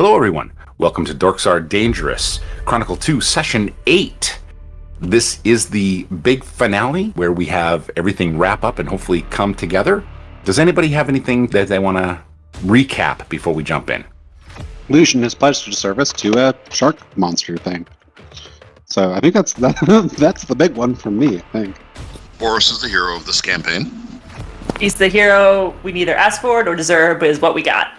Hello, everyone. Welcome to Dorks Are Dangerous, Chronicle 2, Session 8. This is the big finale where we have everything wrap up and hopefully come together. Does anybody have anything that they want to recap before we jump in? Lucian has pledged his service to a shark monster thing. So I think that's the big one for me, I think. Boris is the hero of this campaign. He's the hero we neither asked for nor deserve, but is what we got.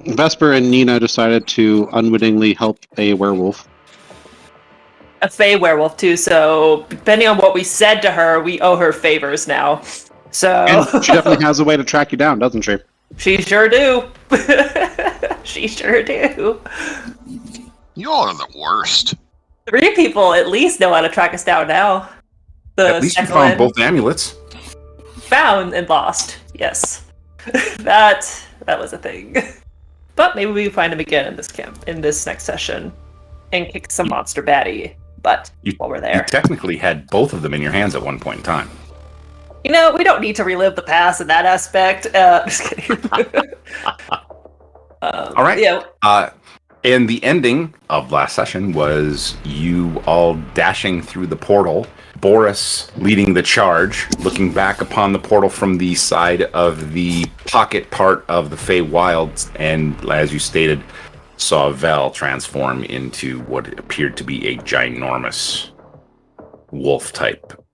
Vesper and Nina decided to unwittingly help a werewolf. A fey werewolf, too, so depending on what we said to her, we owe her favors now. So And she definitely has a way to track you down, doesn't she? She sure do. She sure do. You all are the worst. 3 people at least know how to track us down now. At least you found both amulets. Found and lost, yes. That was a thing. But maybe we find him again in this next session, and kick some monster baddie. But while we're there, You technically had both of them in your hands at one point in time. we don't need to relive the past in that aspect. Just kidding. All right. Yeah. And the ending of last session was you all dashing through the portal, Boris leading the charge, looking back upon the portal from the side of the pocket part of the Feywilds, and as you stated, saw Val transform into what appeared to be a ginormous wolf-type,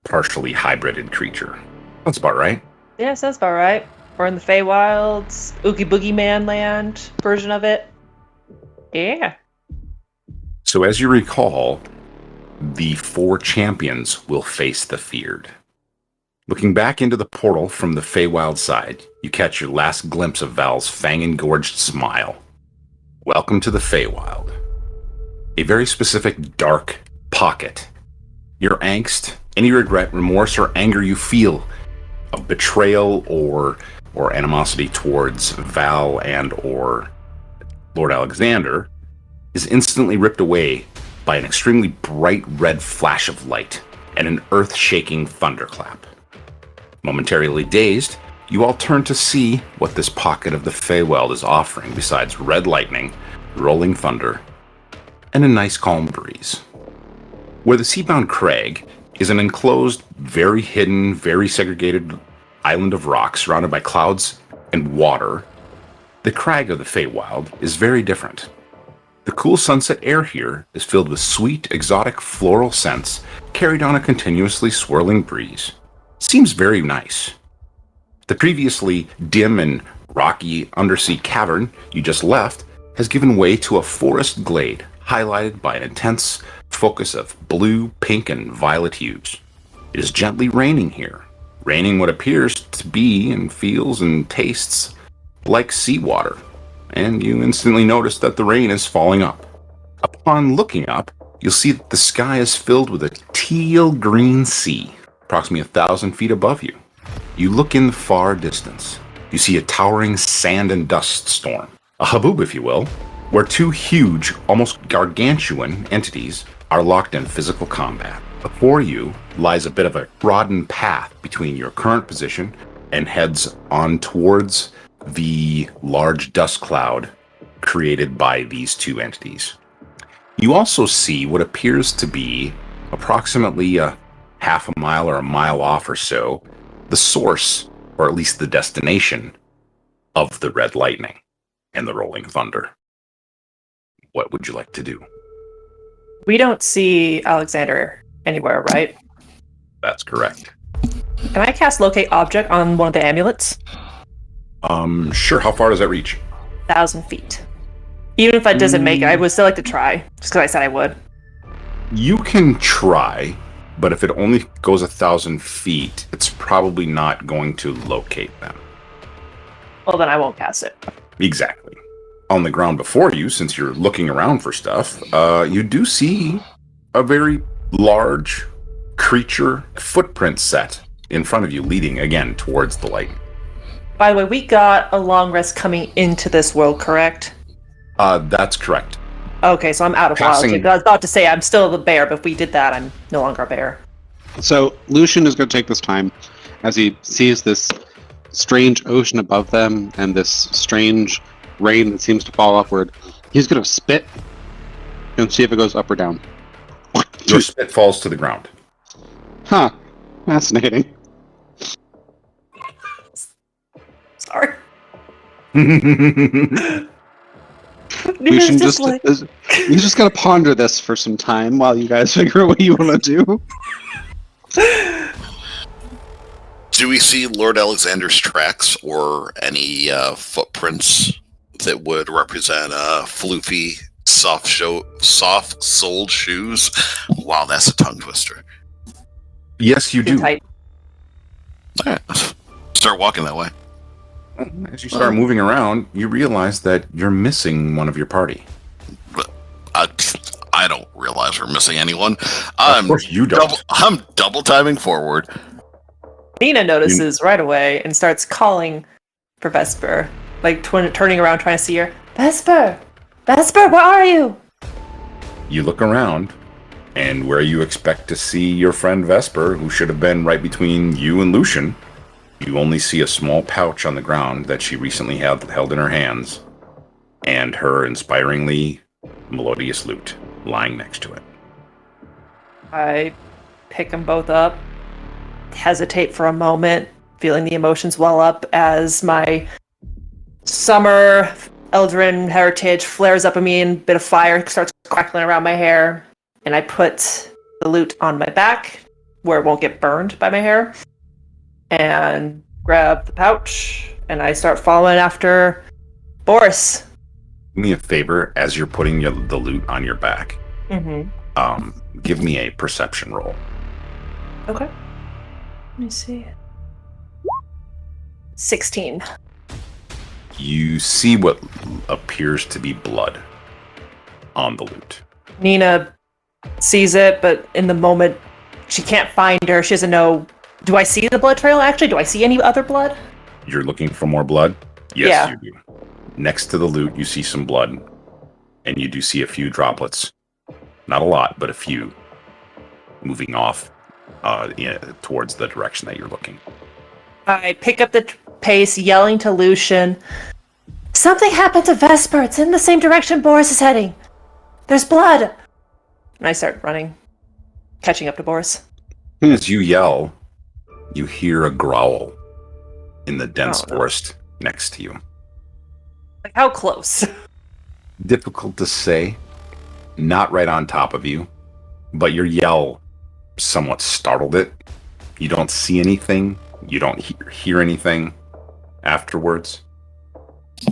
partially hybrided creature. That's about right. Yeah, sounds about right. We're in the Feywilds, Oogie Boogie Man land version of it. Yeah. So as you recall, the 4 champions will face the feared. Looking back into the portal from the Feywild side, you catch your last glimpse of Val's fang-engorged smile. Welcome to the Feywild. A very specific dark pocket. Your angst, any regret, remorse, or anger you feel of betrayal or animosity towards Val and or Lord Alexander is instantly ripped away by an extremely bright red flash of light and an earth-shaking thunderclap. Momentarily dazed, you all turn to see what this pocket of the Feywild is offering besides red lightning, rolling thunder, and a nice calm breeze. Where the Seabound Crag is an enclosed, very hidden, very segregated island of rock surrounded by clouds and water, the crag of the Feywild is very different. The cool sunset air here is filled with sweet, exotic floral scents carried on a continuously swirling breeze. Seems very nice. The previously dim and rocky undersea cavern you just left has given way to a forest glade highlighted by an intense focus of blue, pink, and violet hues. It is gently raining here, raining what appears to be and feels and tastes like seawater, and you instantly notice that the rain is falling up. Upon looking up, you'll see that the sky is filled with a teal green sea, approximately 1,000 feet above you. You look in the far distance. You see a towering sand and dust storm, a haboob if you will, where 2 huge, almost gargantuan entities are locked in physical combat. Before you lies a bit of a trodden path between your current position and heads on towards the large dust cloud created by these 2 entities. You also see what appears to be approximately a half a mile or a mile off or so, the source, or at least the destination, of the red lightning and the rolling thunder. What would you like to do? We don't see Alexander anywhere, right? That's correct. Can I cast Locate Object on one of the amulets? Sure. How far does that reach? 1,000 feet. Even if that doesn't make it, I would still like to try, just because I said I would. You can try, but if it only goes 1,000 feet, it's probably not going to locate them. Well, then I won't cast it. Exactly. On the ground before you, since you're looking around for stuff, you do see a very large creature footprint set in front of you, leading again towards the light. By the way, we got a long rest coming into this world, correct? That's correct. Okay, so I'm out of wild shape. I was about to say I'm still the bear, but if we did that, I'm no longer a bear. So Lucian is going to take this time as he sees this strange ocean above them and this strange rain that seems to fall upward, he's going to spit and see if it goes up or down. Your spit falls to the ground. Huh. Fascinating. Sorry. We Nina's should just just like, you just gotta ponder this for some time while you guys figure out what you want to do. Do we see Lord Alexander's tracks or any footprints that would represent floofy, soft-soled shoes? Wow, that's a tongue twister. Yes, you too do. tight. All right. Start walking that way. As you start moving around, you realize that you're missing one of your party. I don't realize we're missing anyone. Of course you don't. I'm double timing forward. Nina notices right away and starts calling for Vesper, like turning around trying to see her. Vesper! Vesper, where are you? You look around, and where you expect to see your friend Vesper, who should have been right between you and Lucian, you only see a small pouch on the ground that she recently held in her hands, and her inspiringly melodious lute lying next to it. I pick them both up, hesitate for a moment, feeling the emotions well up as my summer Eldrin heritage flares up in me and a bit of fire starts crackling around my hair, and I put the lute on my back where it won't get burned by my hair, and grab the pouch, and I start following after Boris. Do me a favor, as you're putting the lute on your back. Mm-hmm. Give me a perception roll. Okay. Let me see. 16. You see what appears to be blood on the lute. Nina sees it, but in the moment, she can't find her. She doesn't know. Do I see the blood trail, actually? Do I see any other blood? You're looking for more blood? Yes, Yeah. you do. Next to the lute, you see some blood, and you do see a few droplets. Not a lot, but a few moving off towards the direction that you're looking. I pick up the pace, yelling to Lucian, "Something happened to Vesper. It's in the same direction Boris is heading. There's blood." And I start running, catching up to Boris. As you yell, you hear a growl in the dense forest next to you. Like, how close? Difficult to say. Not right on top of you, but your yell somewhat startled it. You don't see anything. You don't hear anything afterwards.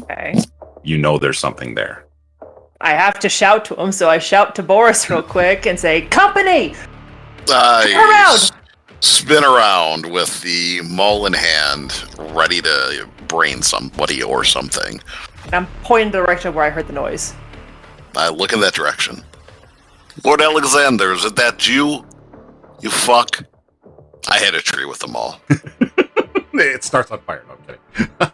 Okay. You know there's something there. I have to shout to him, so I shout to Boris real quick and say, "Company! I around!" spin around with the maul in hand, ready to brain somebody or something. And I'm pointing the direction where I heard the noise. I look in that direction. Lord Alexander, is it that you? You fuck. I hit a tree with them all. It starts on fire. No, I'm kidding.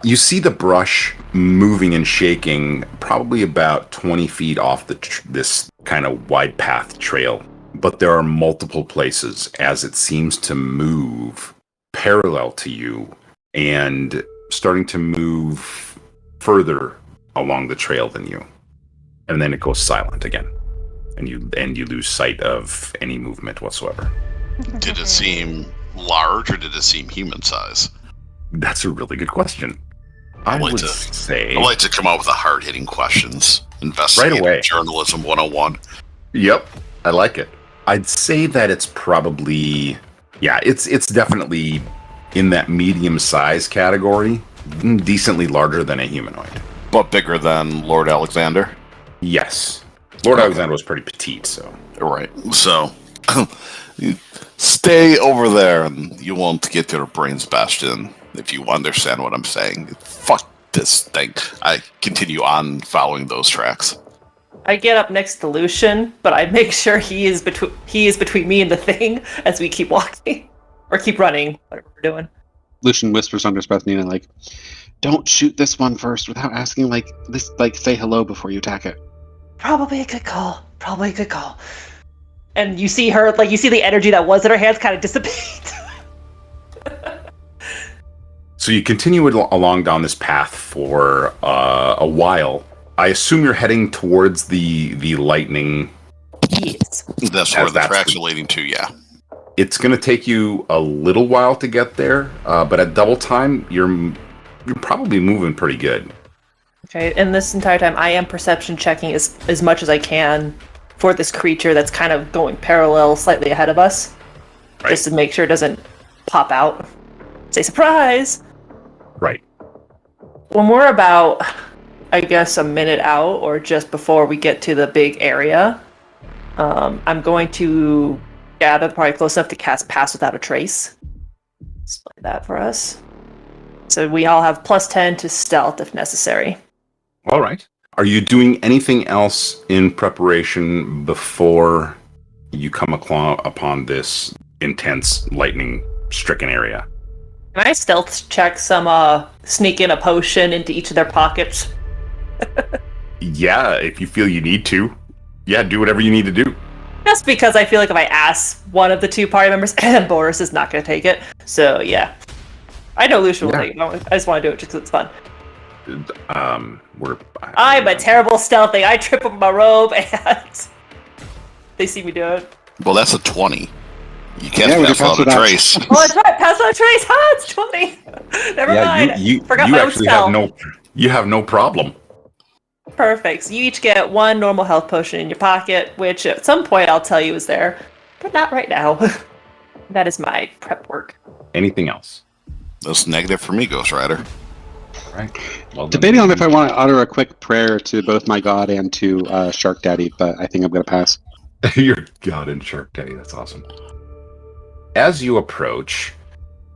You see the brush moving and shaking probably about 20 feet off this kind of wide path trail. But there are multiple places as it seems to move parallel to you and starting to move further along the trail than you. And then it goes silent again. And you lose sight of any movement whatsoever. Did it seem large or did it seem human size? That's a really good question. I would say... I like to come up with the hard-hitting questions. Investigative Right away. Journalism 101. Yep, I like it. I'd say that it's probably... Yeah, it's definitely in that medium size category. Decently larger than a humanoid. But bigger than Lord Alexander? Yes. Lord Alexander was pretty petite, so... Right. So, you stay over there and you won't get your brains bashed in, if you understand what I'm saying. Fuck this thing. I continue on following those tracks. I get up next to Lucian, but I make sure he is between me and the thing as we keep walking. Or keep running, whatever we're doing. Lucian whispers under his breath, Nina, like, "Don't shoot this one first without asking, say hello before you attack it." Probably a good call. Probably a good call. And you see her, you see the energy that was in her hands kind of dissipate. So you continue along down this path for a while. I assume you're heading towards the lightning. Yes. That's where the tracks are leading to, yeah. It's going to take you a little while to get there, but at double time, you're probably moving pretty good. Okay, and this entire time I am perception checking as much as I can for this creature that's kind of going parallel slightly ahead of us. Right. Just to make sure it doesn't pop out. Say surprise! Right. When we're about, I guess, a minute out or just before we get to the big area, I'm going to gather probably close enough to cast Pass Without a Trace. Display that for us. So we all have +10 to stealth if necessary. All right. Are you doing anything else in preparation before you come upon this intense lightning-stricken area? Can I stealth check some, sneak in a potion into each of their pockets? Yeah, if you feel you need to. Yeah, do whatever you need to do. Just because I feel like if I ask one of the two party members, Boris is not going to take it. So, yeah. I know Lucian will take it. I just want to do it just because it's fun. I'm a terrible stealthing. I trip up my robe and they see me do it. Well, that's a 20. You can't pass without a trace. Oh, that's right. Pass without a trace. Ha! It's 20. Never mind. You Forgot my own actually spell. have no problem. Perfect. So you each get one normal health potion in your pocket, which at some point I'll tell you is there, but not right now. That is my prep work. Anything else? That's negative for me, Ghost Rider. Right. Well, Debating on if I want to utter a quick prayer to both my god and to Shark Daddy, but I think I'm going to pass. Your god and Shark Daddy. That's awesome. As you approach,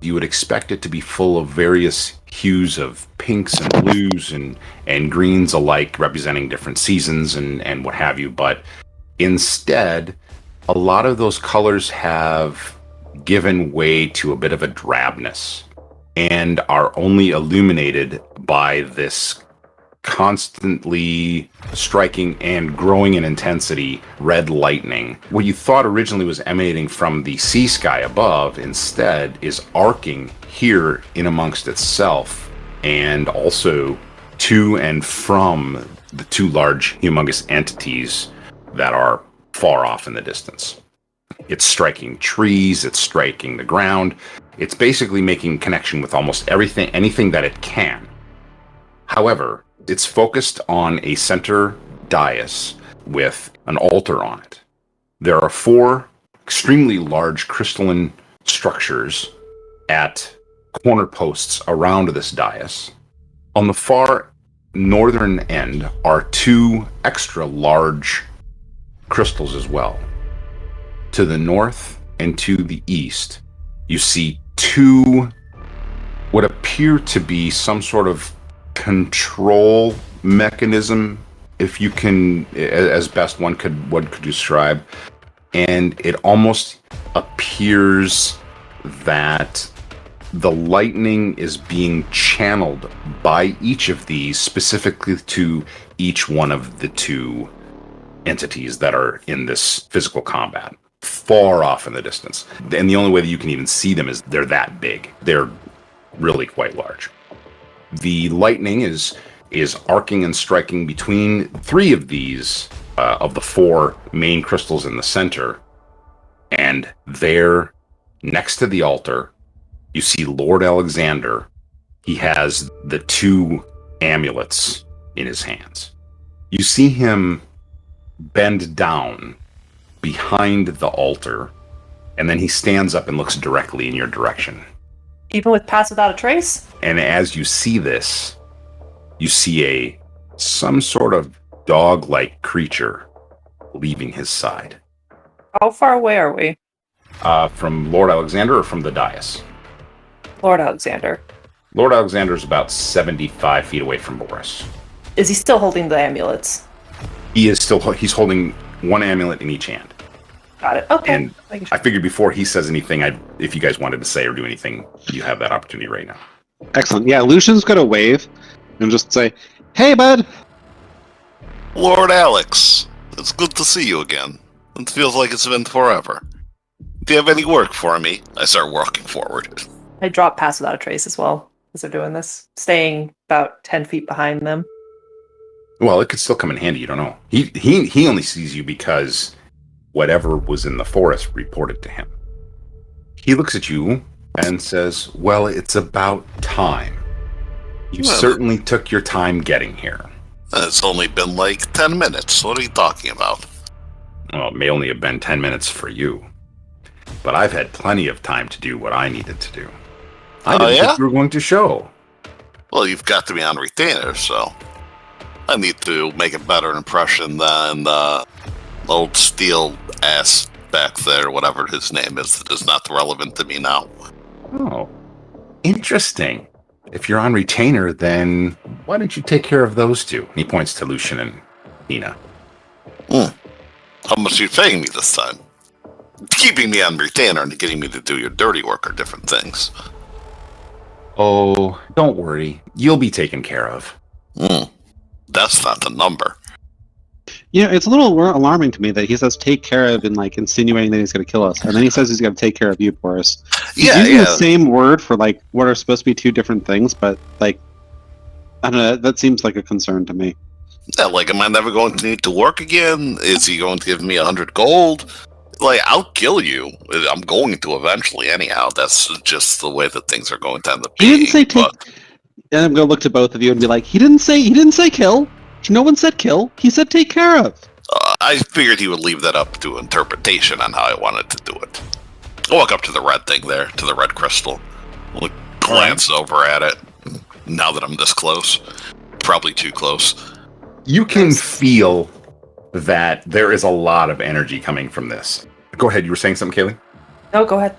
you would expect it to be full of various hues of pinks and blues and greens alike, representing different seasons and what have you. But instead, a lot of those colors have given way to a bit of a drabness and are only illuminated by this constantly striking and growing in intensity red lightning. What you thought originally was emanating from the sea sky above instead is arcing here in amongst itself and also to and from the two large humongous entities that are far off in the distance. It's striking trees, it's striking the ground, it's basically making connection with almost anything that it can. However, it's focused on a center dais with an altar on it. There are 4 extremely large crystalline structures at corner posts around this dais. On the far northern end are 2 extra large crystals as well. To the north and to the east, you see 2 what appear to be some sort of control mechanism, if you can, as best one could describe, and it almost appears that the lightning is being channeled by each of these specifically to each one of the 2 entities that are in this physical combat far off in the distance. And the only way that you can even see them is they're that big. They're really quite large. The lightning is arcing and striking between 3 of these, of the 4 main crystals in the center. And there, next to the altar, you see Lord Alexander. He has the 2 amulets in his hands. You see him bend down behind the altar, and then he stands up and looks directly in your direction. Even with Pass Without a Trace? And as you see this, you see some sort of dog-like creature leaving his side. How far away are we? From Lord Alexander or from the dais? Lord Alexander. Lord Alexander is about 75 feet away from Boris. Is he still holding the amulets? He's holding 1 amulet in each hand. Got it. Okay. And I figured before he says anything, if you guys wanted to say or do anything, you have that opportunity right now. Excellent. Yeah, Lucian's going to wave and just say, "Hey, bud!" Lord Alex, it's good to see you again. It feels like it's been forever. Do you have any work for me? I start walking forward. I drop Pass Without a Trace as well. as they're doing this? Staying about 10 feet behind them. Well, it could still come in handy. You don't know. He only sees you because whatever was in the forest reported to him. He looks at you and says, "Well, it's about time. You Well, certainly took your time getting here." It's only been like 10 minutes. What are you talking about? Well, it may only have been 10 minutes for you, but I've had plenty of time to do what I needed to do. I didn't yeah? think you were going to show. Well, you've got to be on retainer, so I need to make a better impression than the old steel ass back there, whatever his name is, that is not relevant to me now. Oh, interesting. If you're on retainer, then why don't you take care of those two? He points to Lucian and Nina. How much are you paying me this time? Keeping me on retainer and getting me to do your dirty work are different things. Oh, don't worry. You'll be taken care of. That's not the number. You know, it's a little alarming to me that he says take care of and like insinuating that he's going to kill us. And then he says he's going to take care of you, Boris. He's using the same word for like what are supposed to be two different things, but like, I don't know, that seems like a concern to me. Yeah, like, am I never going to need to work again? Is he going to give me 100 gold? Like, I'll kill you. I'm going to eventually anyhow. That's just the way that things are going to end up He being. didn't say take. And I'm going to look to both of you and be like, he didn't say kill. No one said kill. He said take care of. I figured he would leave that up to interpretation on how I wanted to do it. I'll walk up to the red thing there, to the red crystal. I'll glance over at it. Now that I'm this close. Probably too close. You can feel that there is a lot of energy coming from this. Go ahead. You were saying something, Kaylee? No, go ahead.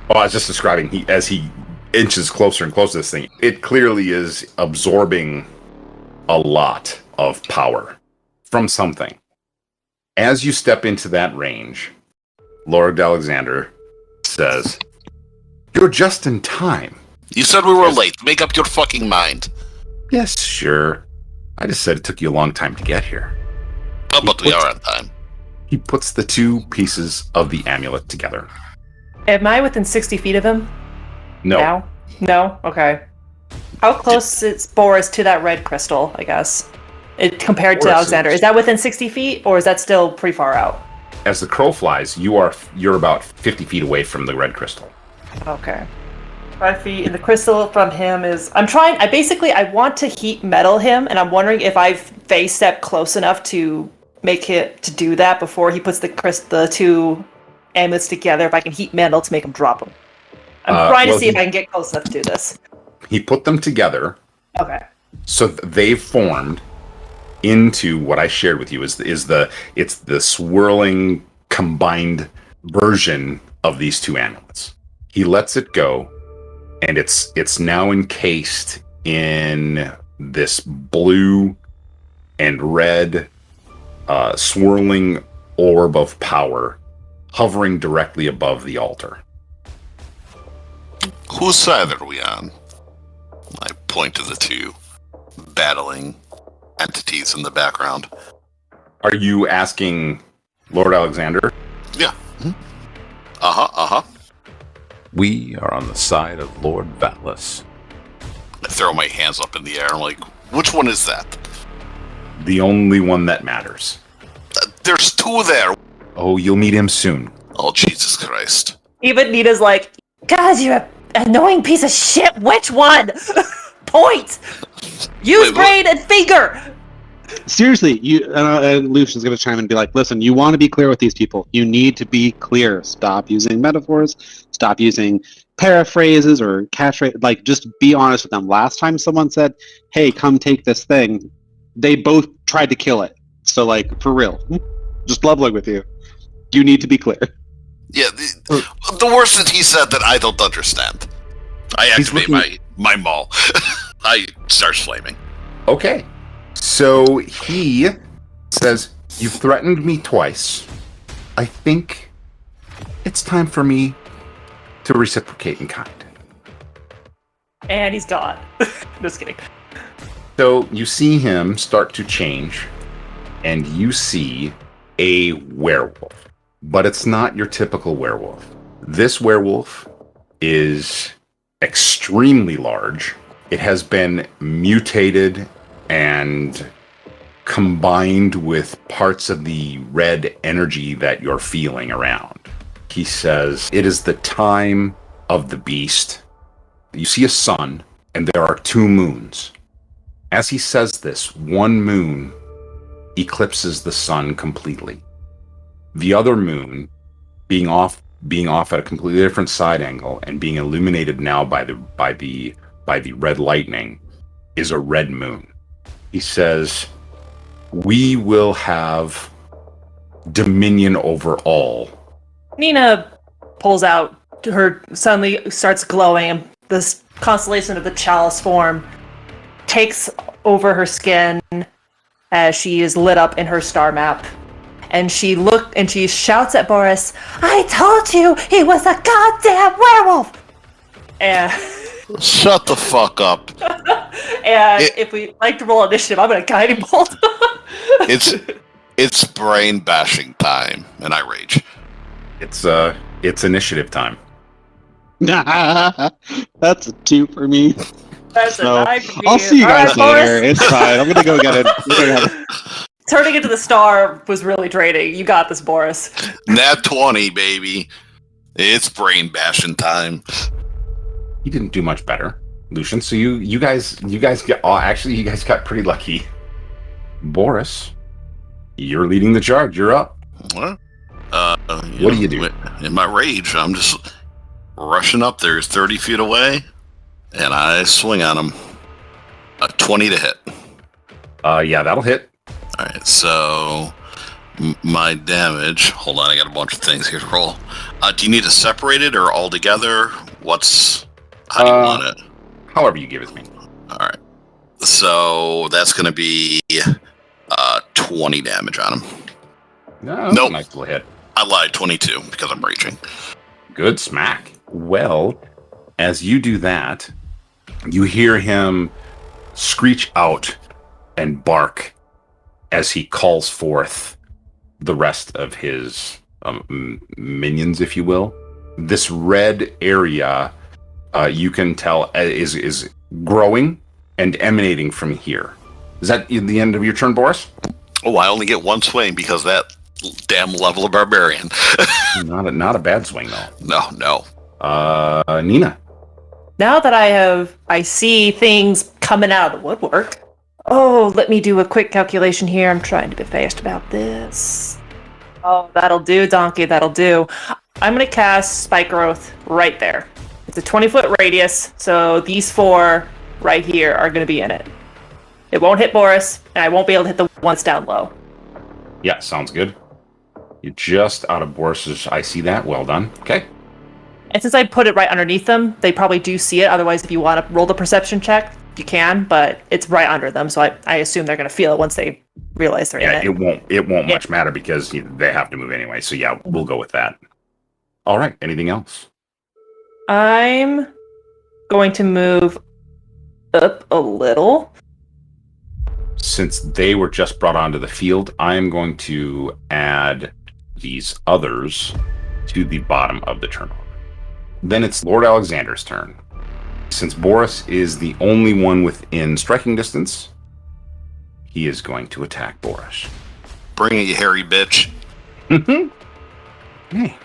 Oh, I was just describing as he inches closer and closer to this thing, it clearly is absorbing a lot of power from something. As you step into that range, Lord Alexander says, "You're just in time." You said we were late. Make up your fucking mind. Yes, sure. I just said it took you a long time to get here. Oh, but we are on time. He puts the two pieces of the amulet together. Am I within 60 feet of him? No. Now? No? Okay. How close is Boris to that red crystal, I guess? Compared to Boris Alexander. Is that within 60 feet, or is that still pretty far out? As the crow flies, you're about 50 feet away from the red crystal. Okay. 5 feet, and the crystal from him is... I want to heat metal him, and I'm wondering if I've face step close enough to make it to do that before he puts the two amulets together, if I can heat metal to make him drop them. I'm trying to see if I can get close enough to do this. He put them together. Okay. So they've formed into what I shared with you it's the swirling combined version of these two amulets. He lets it go, and it's now encased in this blue and red swirling orb of power hovering directly above the altar. Whose side are we on? I point to the two battling entities in the background. Are you asking Lord Alexander? Yeah. Uh-huh. We are on the side of Lord Vatless. I throw my hands up in the air. I'm like, which one is that? The only one that matters. There's two there. Oh, you'll meet him soon. Oh, Jesus Christ. Even Nina's like, God, you're an annoying piece of shit. Which one? Point! Use brain and finger! Seriously, and Lucian's going to chime in and be like, listen, you want to be clear with these people. You need to be clear. Stop using metaphors. Stop using paraphrases or catchphrases. Like, just be honest with them. Last time someone said, hey, come take this thing, they both tried to kill it. So, like, for real. Just leveling with you. You need to be clear. Yeah, the worst that he said that I don't understand. I activate my maul. I start flaming. Okay. So he says, "You've threatened me twice. I think it's time for me to reciprocate in kind." And he's gone. Just kidding. So you see him start to change, and you see a werewolf. But it's not your typical werewolf. This werewolf is extremely large, It has been mutated and combined with parts of the red energy that you're feeling around. He says, it is the time of the beast. You see a sun, and there are 2 moons. As he says this, one moon eclipses the sun completely. The other moon, being off at a completely different side angle and being illuminated now by the red lightning, is a red moon. He says, we will have dominion over all. Nina pulls out her, suddenly starts glowing, and this constellation of the chalice form takes over her skin as she is lit up in her star map. And she shouts at Boris, I told you he was a goddamn werewolf! And Shut the fuck up. if we like to roll initiative, I'm gonna guiding bolt. It's brain bashing time, and I rage. It's initiative time. That's a 2 for me. That's So, a 9 for me. I'll see you All guys right, later. Boris. It's fine. I'm gonna go get it. Turning into the star was really draining. You got this, Boris. Nat 20, baby. It's brain bashing time. You didn't do much better, Lucian. So you guys get actually you guys got pretty lucky. Boris, you're leading the charge. You're up. What? What do you do? In my rage, I'm just rushing up there. He's 30 feet away, and I swing on him. A 20 to hit. Yeah, that'll hit. All right, so my damage. Hold on, I got a bunch of things here to roll. Do you need to separate it or all together? How do you want it? However you give it to me. All right, so that's going to be 20 damage on him. No, Nope. Nice little hit. I lied, 22 because I'm raging. Good smack. Well, as you do that, you hear him screech out and bark as he calls forth the rest of his minions, if you will. This red area, you can tell, is growing and emanating from here. Is that the end of your turn, Boris? Oh, I only get 1 swing because that damn level of barbarian. Not a bad swing, though. No. Nina. Now that I see things coming out of the woodwork. Oh, let me do a quick calculation here. I'm trying to be fast about this. Oh, that'll do, Donkey. That'll do. I'm going to cast Spike Growth right there. It's a 20-foot radius, so these 4 right here are going to be in it. It won't hit Boris, and I won't be able to hit the ones down low. Yeah, sounds good. You're just out of Boris's. I see that. Well done. Okay. And since I put it right underneath them, they probably do see it. Otherwise, if you want to roll the perception check, you can, but it's right under them, so I assume they're going to feel it once they realize they're in it. It won't much matter because they have to move anyway. So yeah, we'll go with that. All right. Anything else? I'm going to move up a little. Since they were just brought onto the field, I'm going to add these others to the bottom of the turn order. Then it's Lord Alexander's turn. Since Boris is the only one within striking distance, he is going to attack Boris. Bring it, you hairy bitch. Okay.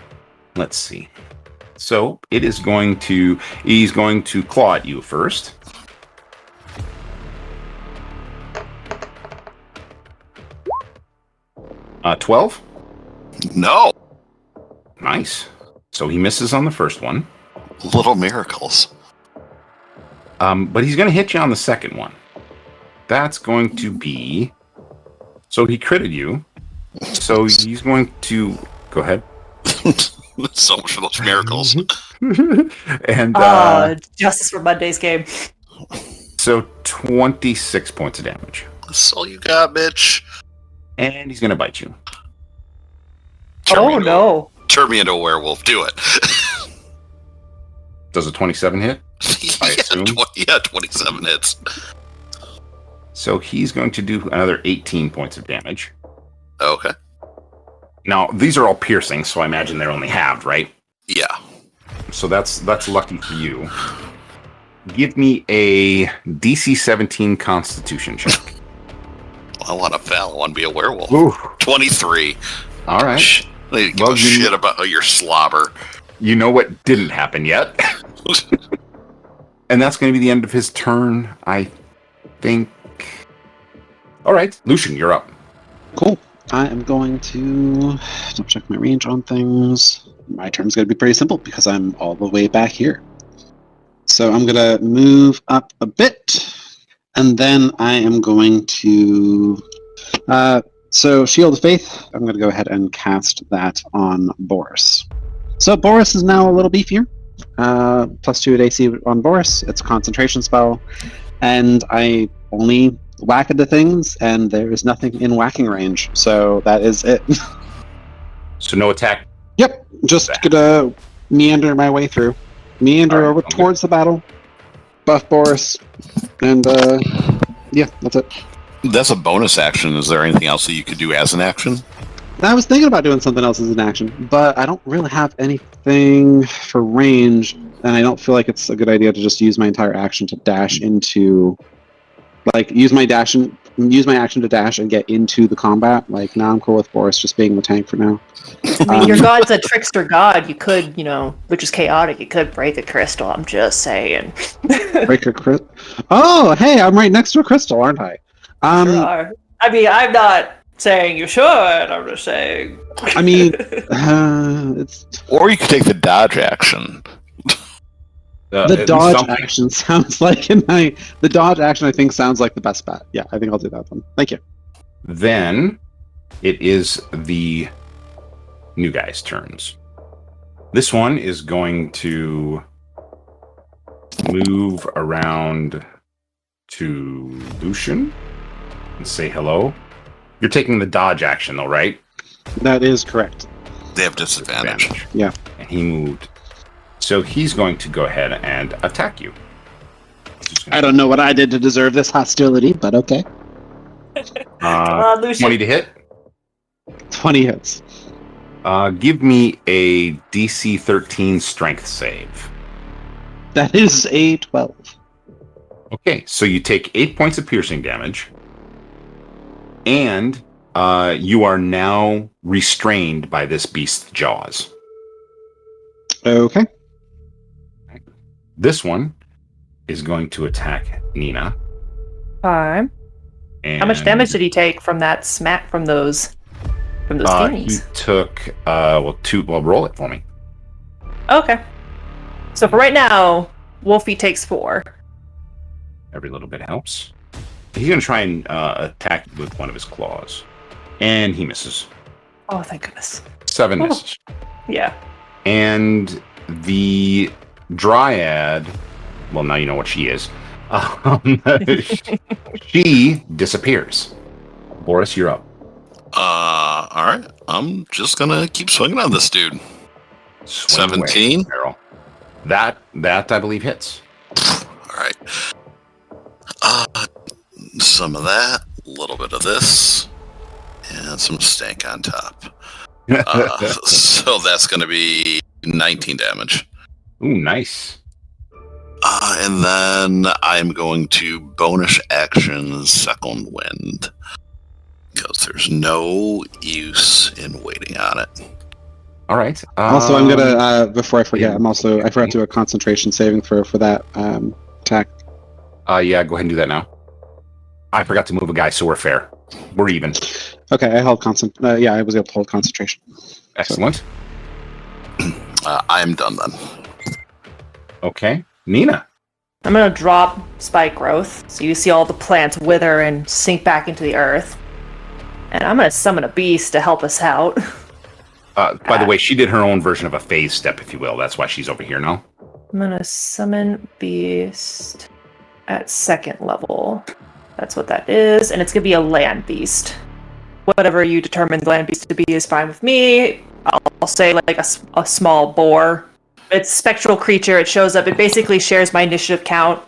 Let's see. So he's going to claw at you first. Uh, 12? No. Nice. So he misses on the first one. Little miracles. But he's going to hit you on the second one. That's going to be... So he critted you. So he's going to... Go ahead. So much for those miracles. And Justice for Monday's game. so 26 points of damage. That's all you got, bitch. And he's going to bite you. Turn me into a werewolf. Do it. Does a 27 hit? I assume. 27 hits. So he's going to do another 18 points of damage. Okay. Now, these are all piercing, so I imagine they're only halved, right? Yeah. So that's lucky for you. Give me a DC 17 Constitution check. I want to fail. I want to be a werewolf. Ooh. 23. All right. They give a shit about your slobber. You know what didn't happen yet. And that's going to be the end of his turn, I think. All right, Lucian, you're up. Cool. I am going to double check my range on things. My turn's going to be pretty simple because I'm all the way back here. So I'm going to move up a bit, and then I am going to... so Shield of Faith, I'm going to go ahead and cast that on Boris. So Boris is now a little beefier. +2 at AC on Boris. It's a concentration spell, and I only whack into things, and there is nothing in whacking range. So that is it. So no attack. Yep, just gonna meander my way through. Meander over towards the battle, buff Boris, and yeah, that's it. That's a bonus action. Is there anything else that you could do as an action? I was thinking about doing something else as an action, but I don't really have anything for range, and I don't feel like it's a good idea to just use my entire action to dash into, like, use my action to dash and get into the combat. Like, now I'm cool with Boris just being the tank for now. I mean, your god's a trickster god. You could, which is chaotic. You could break a crystal. I'm just saying. Break a crystal. Oh, hey, I'm right next to a crystal, aren't I? Sure are. I mean, I'm not saying you should. I'm just saying. I mean, it's Or you could take the dodge action. the dodge action sounds like the dodge action. I think sounds like the best bet. Yeah, I think I'll do that one. Thank you. Then it is the new guy's turns. This one is going to move around to Lucian and say hello. You're taking the dodge action, though, right? That is correct. They have disadvantage. Yeah. And he moved. So he's going to go ahead and attack you. I don't know what I did to deserve this hostility, but okay. Come on, Lucian. 20 to hit. 20 hits. Give me a DC 13 strength save. That is a 12. Okay, so you take 8 points of piercing damage, and you are now restrained by this beast's jaws. Okay. This one is going to attack Nina. Fine. And How much damage did he take from that smack from those he thingies? took roll it for me. Okay. So for right now, Wolfie takes 4. Every little bit helps. He's going to try and attack with one of his claws. And he misses. Oh, thank goodness. 7 misses. Yeah. And the Dryad, well, now you know what she is. She disappears. Boris, you're up. All right. I'm just gonna keep swinging on this dude. Swing 17? away, Carol. That I believe hits. All right. Some of that, a little bit of this, and some stank on top. So that's going to be 19 damage. Ooh, nice. And then I'm going to bonus action Second Wind. Because there's no use in waiting on it. All right. Also, I'm gonna before I forget, I forgot to do a concentration saving for that attack. Yeah, go ahead and do that now. I forgot to move a guy, so we're fair. We're even. Okay, I held yeah, I was able to hold concentration. Excellent. I'm done then. Okay. Nina. I'm going to drop spike growth, so you see all the plants wither and sink back into the earth. And I'm going to summon a beast to help us out. By the way, she did her own version of a phase step, if you will. That's why she's over here now. I'm going to summon beast at 2nd level. That's what that is. And it's going to be a land beast. Whatever you determine the land beast to be is fine with me. I'll say like a small boar. It's a spectral creature. It shows up. It basically shares my initiative count.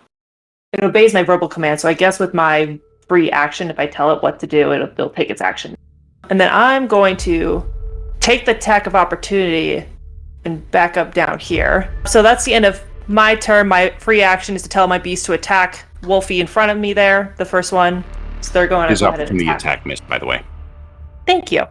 It obeys my verbal command. So I guess with my free action, if I tell it what to do, it'll take its action. And then I'm going to take the attack of opportunity and back up down here. So that's the end of my turn, my free action is to tell my beast to attack Wolfie in front of me there, the first one. So they're going to His go ahead and opportunity attack. attack missed, by the way. Thank you.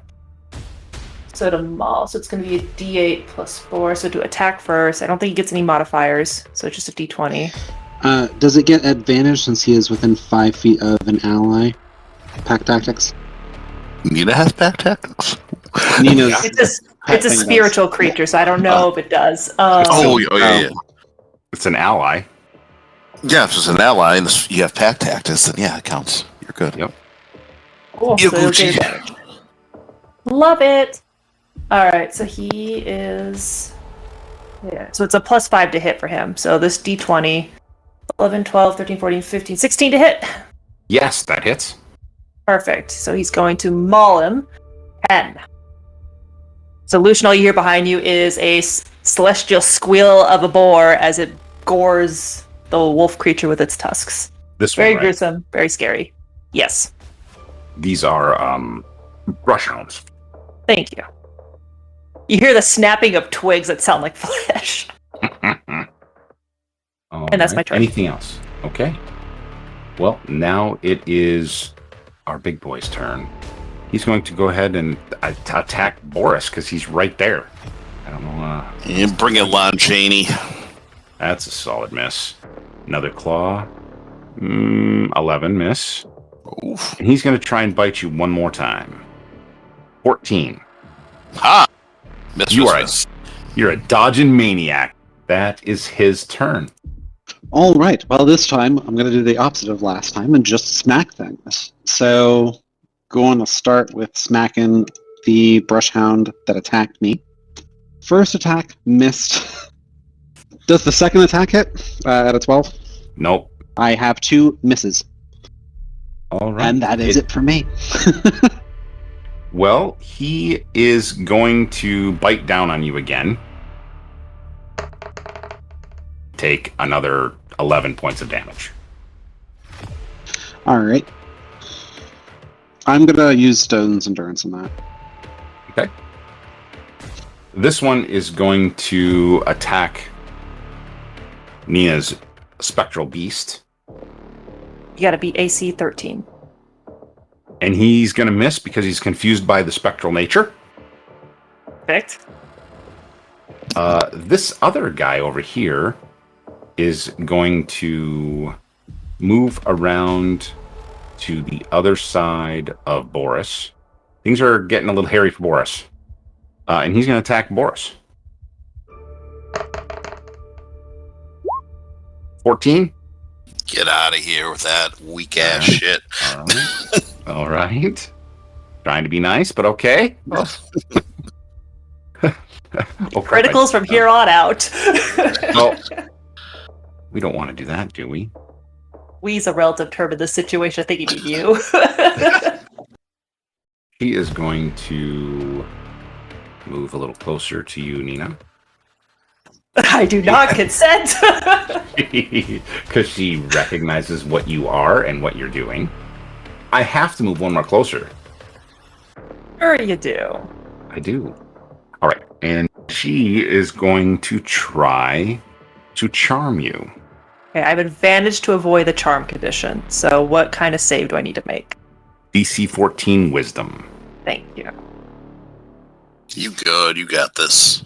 So to maul, so it's going to be a D8 plus 4. So to attack first, I don't think he gets any modifiers, so it's just a D20. Does it get advantage since he is within 5 feet of an ally? Pack tactics? Nina has back tactics. Nina's It's a spiritual creature, so I don't know if it does. Yeah. It's an ally. Yeah, if it's an ally and you have pack tactics, then yeah, it counts. You're good. Yep. Cool. You're So he'll Gucci. get advantage. Love it. All right, so he is. Yeah, so it's a plus 5 to hit for him. So this D20, 11, 12, 13, 14, 15, 16 to hit. Yes, that hits. Perfect. So he's going to maul him. 10. So Lucian, all you hear behind you is a celestial squeal of a boar as it gores the wolf creature with its tusks. This Very one, right? gruesome, very scary. Yes. These are brush hounds. Thank you. You hear the snapping of twigs that sound like flesh. And that's my turn. Anything else? Okay. Well, now it is our big boy's turn. He's going to go ahead and attack Boris because he's right there. I don't know. You bring it, Lon Chaney. That's a solid miss. Another claw. 11 miss. Oof. And he's going to try and bite you one more time. 14. Ha! Miss, You're a dodging maniac. That is his turn. All right. Well, this time I'm going to do the opposite of last time and just smack things. So, going to start with smacking the brushhound that attacked me. First attack missed. Does the second attack hit at a 12? Nope. I have 2 misses, All right. and that is it for me. Well, he is going to bite down on you again. Take another 11 points of damage. All right. I'm going to use Stone's Endurance on that. Okay. This one is going to attack Nina's spectral beast. You gotta be AC 13. And he's going to miss because he's confused by the spectral nature. Perfect. This other guy over here is going to move around to the other side of Boris. Things are getting a little hairy for Boris. And he's going to attack Boris. 14. Get out of here with that weak ass shit. All right. All right. Trying to be nice, but okay. Well, Criticals from here on out. Well, we don't want to do that, do we? We's a relative term in this situation. I think you mean you. He is going to move a little closer to you, Nina. I do not consent. Because she recognizes what you are and what you're doing. I have to move one more closer. Sure you do. I do. All right. And she is going to try to charm you. Okay, I have advantage to avoid the charm condition. So what kind of save do I need to make? DC 14 Wisdom. Thank you. You good. You got this.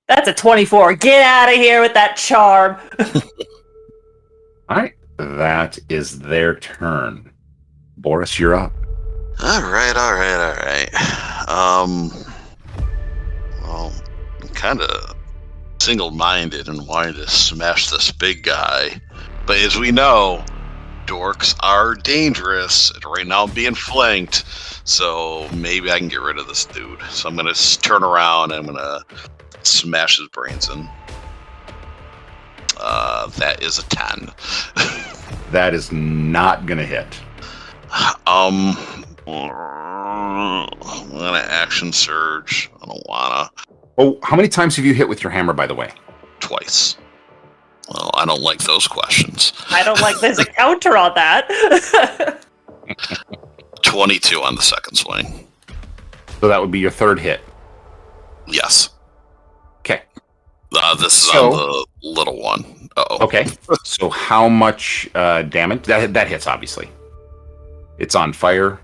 That's a 24. Get out of here with that charm. All right. That is their turn. Boris, you're up. All right. Well, I'm kind of single-minded and wanting to smash this big guy, but as we know, dorks are dangerous. And right now, I'm being flanked, so maybe I can get rid of this dude. So I'm gonna turn around and I'm gonna smash his brains in. That is a 10. That is not going to hit. I'm gonna action surge. I don't wanna. Oh, how many times have you hit with your hammer, by the way? Twice. Well, I don't like those questions. I don't like there's a counter on that. 22 on the second swing. So that would be your third hit. Yes. Okay. This is So- on little one. Uh-oh. Okay. So how much damage? That hits, obviously. It's on fire.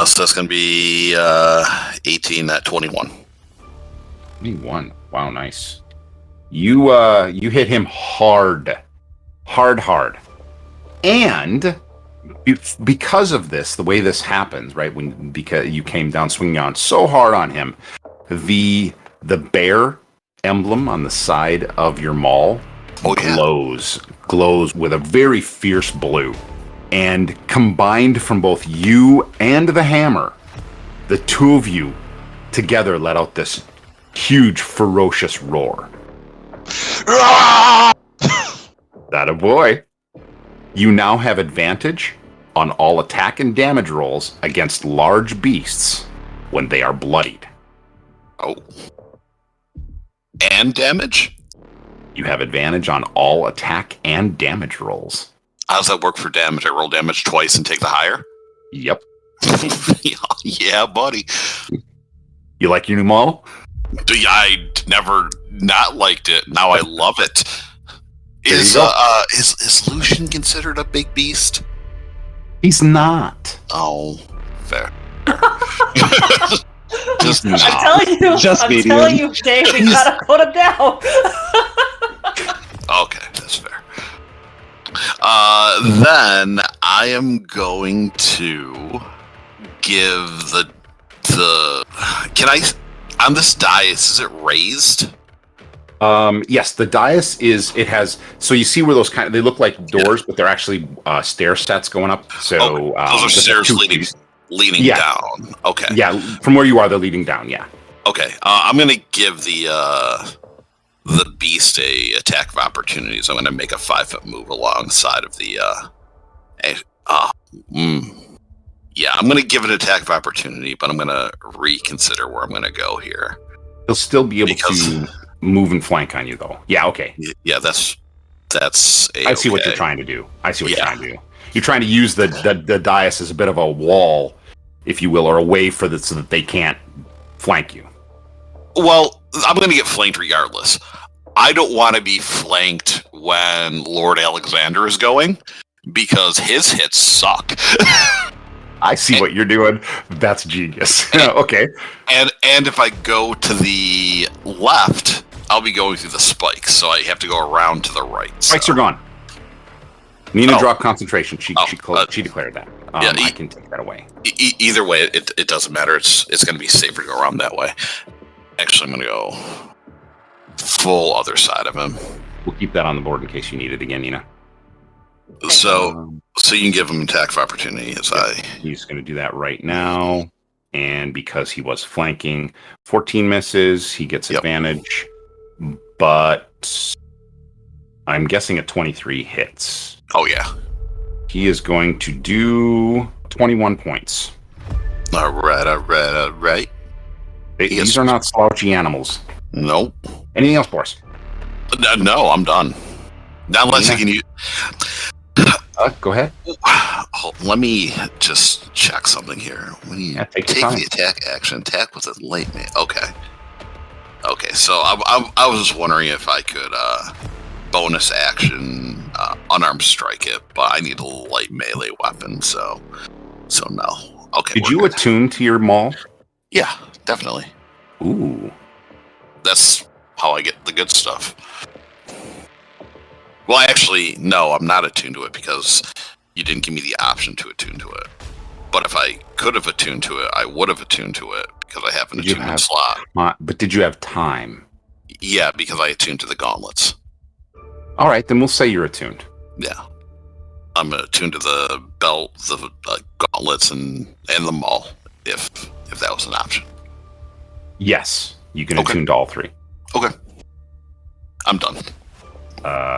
So that's going to be 18 at 21. 21. Wow, nice. You hit him hard. And because of this, the way this happens, right? Because you came down swinging on so hard on him, the bear emblem on the side of your maul glows with a very fierce blue. And combined from both you and the hammer, the two of you together let out this huge, ferocious roar. That a boy. You now have advantage on all attack and damage rolls against large beasts when they are bloodied. Oh. And damage? You have advantage on all attack and damage rolls. How does that work for damage? I roll damage twice and take the higher? Yep. Yeah, buddy. You like your new model? I never not liked it. Now I love it. Is Lucian considered a big beast? He's not. Oh, fair. Just I'm telling you, telling you, Dave, we gotta put him down. Okay, that's fair. Then I am going to give the can I on this dais, is it raised? Yes, the dais so you see where those they look like doors, but they're actually stair sets going up. So those are stairs leading down. Okay. Yeah, from where you are, they're leading down. Yeah. Okay. I'm gonna give the beast a attack of opportunity. So I'm gonna make a 5-foot move alongside of the yeah, I'm gonna give it an attack of opportunity, but I'm gonna reconsider where I'm gonna go here. He'll still be able to move and flank on you, though. Yeah. Okay. Yeah, that's. I see what you're trying to do. You're trying to use the dais as a bit of a wall, if you will, or a way so that they can't flank you. Well, I'm going to get flanked regardless. I don't want to be flanked when Lord Alexander is going, because his hits suck. I see what you're doing. That's genius. Okay. And if I go to the left, I'll be going through the spikes, so I have to go around to the right. Spikes are gone. Nina dropped concentration. She declared that. I can take that away. Either way, it doesn't matter. It's going to be safer to go around that way. Actually, I'm going to go full other side of him. We'll keep that on the board in case you need it again, Nina. So you can give him attack of opportunity. He's going to do that right now. And because he was flanking, 14 misses. He gets advantage. But I'm guessing a 23 hits. Oh, yeah. He is going to do 21 points. All right. These are not slouchy animals. Nope. Anything else, Boris? No, I'm done. Not unless you can use... Go ahead. Let me just check something here. When you take the attack action, attack with a light melee. Okay, so I was just wondering if I could bonus action unarmed strike it, but I need a light melee weapon, so no. Okay. Did you attune to your maul? Yeah, definitely. Ooh. That's how I get the good stuff. Well, actually, no, I'm not attuned to it because you didn't give me the option to attune to it. But if I could have attuned to it, I would have attuned to it because I have an attunement slot. But did you have time? Yeah, because I attuned to the gauntlets. All right, then we'll say you're attuned. Yeah. I'm attuned to the belt, the gauntlets, and the maul, if that was an option. Yes, you can attune to all three. Okay. I'm done.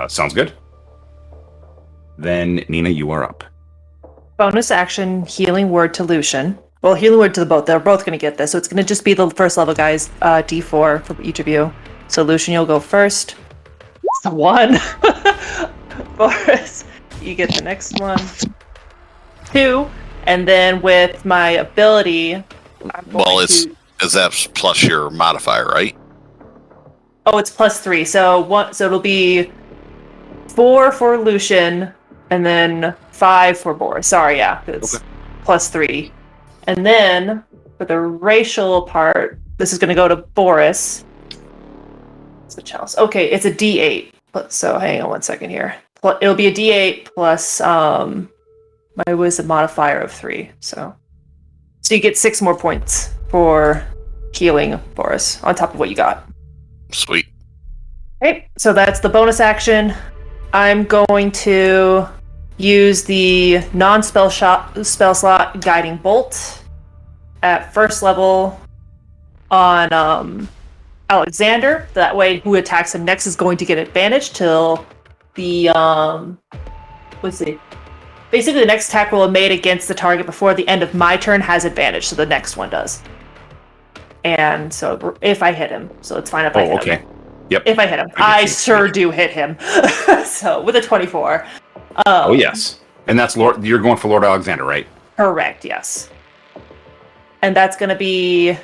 Sounds good. Then, Nina, you are up. Bonus action, healing word to Lucian. Well, healing word to the both. They're both going to get this, so it's going to just be the first level guys, D4 for each of you. So, Lucian, you'll go first. It's 1. Boris, you get the next one. 2. And then with my ability... Is that plus your modifier, right? Oh, it's +3. So it'll be 4 for Lucian, and then 5 for Boris. Sorry, yeah, it's +3. And then for the racial part, this is going to go to Boris. It's the chalice. Okay, it's a D8. So hang on one second here. It'll be a D8 plus my wisdom modifier of 3. So you get 6 more points for healing, Boris, on top of what you got. Sweet. Okay, so that's the bonus action. I'm going to use the non-spell spell slot Guiding Bolt at first level on Alexander. That way, who attacks him next is going to get advantage till the let's see. Basically, the next attack roll made against the target before the end of my turn has advantage, so the next one does. And so if I hit him, so it's fine if I hit him. Yep. If I hit him. I sure do hit him. So with a 24. Oh yes. And that's Lord. You're going for Lord Alexander, right? Correct, yes. And that's going to be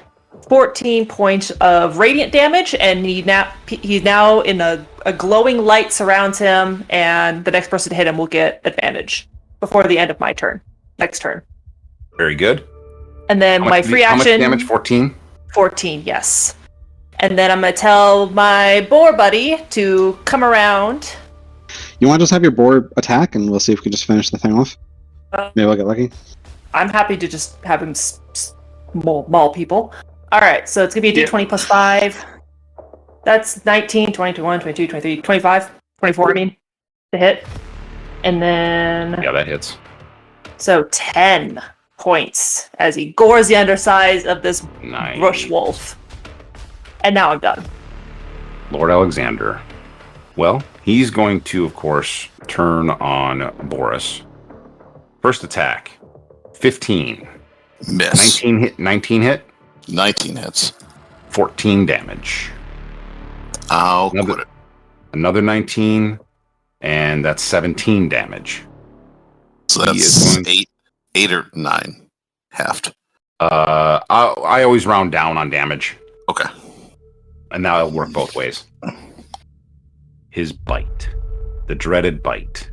14 points of radiant damage, and he's now in a glowing light surrounds him, and the next person to hit him will get advantage before the end of my turn. Next turn. Very good. And then my free action. How much damage? 14? 14, yes. And then I'm going to tell my boar buddy to come around. You want to just have your boar attack, and we'll see if we can just finish the thing off? Maybe I'll get lucky. I'm happy to just have him maul people. Alright, so it's going to be a d20 plus 5. That's 19, 20, 21, 22, 23, 25, 24, I mean, to hit. And then... Yeah, that hits. So 10 points as he gores the undersides of this Nice. rush wolf. And now I'm done. Lord Alexander. Well, he's going to, of course, turn on Boris. First attack. 15. Miss. 19 hit. 19 hits. 14 damage. I'll quit it. Another 19, and that's 17 damage. So that's 8 or 9. Halved. I always round down on damage. Okay. And now it'll work both ways. His bite. The dreaded bite.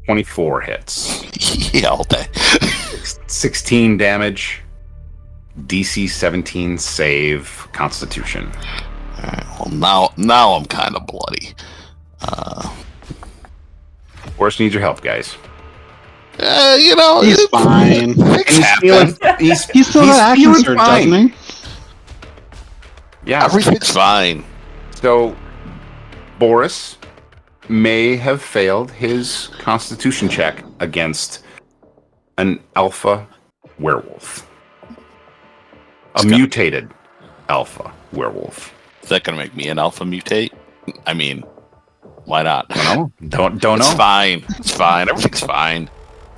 24 hits. Yeah, all day. 16 damage. DC 17 save. Constitution. Well, now I'm kind of bloody. Boris needs your help, guys. He's fine. Things happen. He's still got action feeling surge, fine. doesn't he? Yeah. Everything's fine. So, Boris may have failed his Constitution check against an alpha werewolf. Mutated alpha werewolf. Is that going to make me an alpha mutate? I mean, why not? Don't know. It's fine. It's fine. Everything's fine.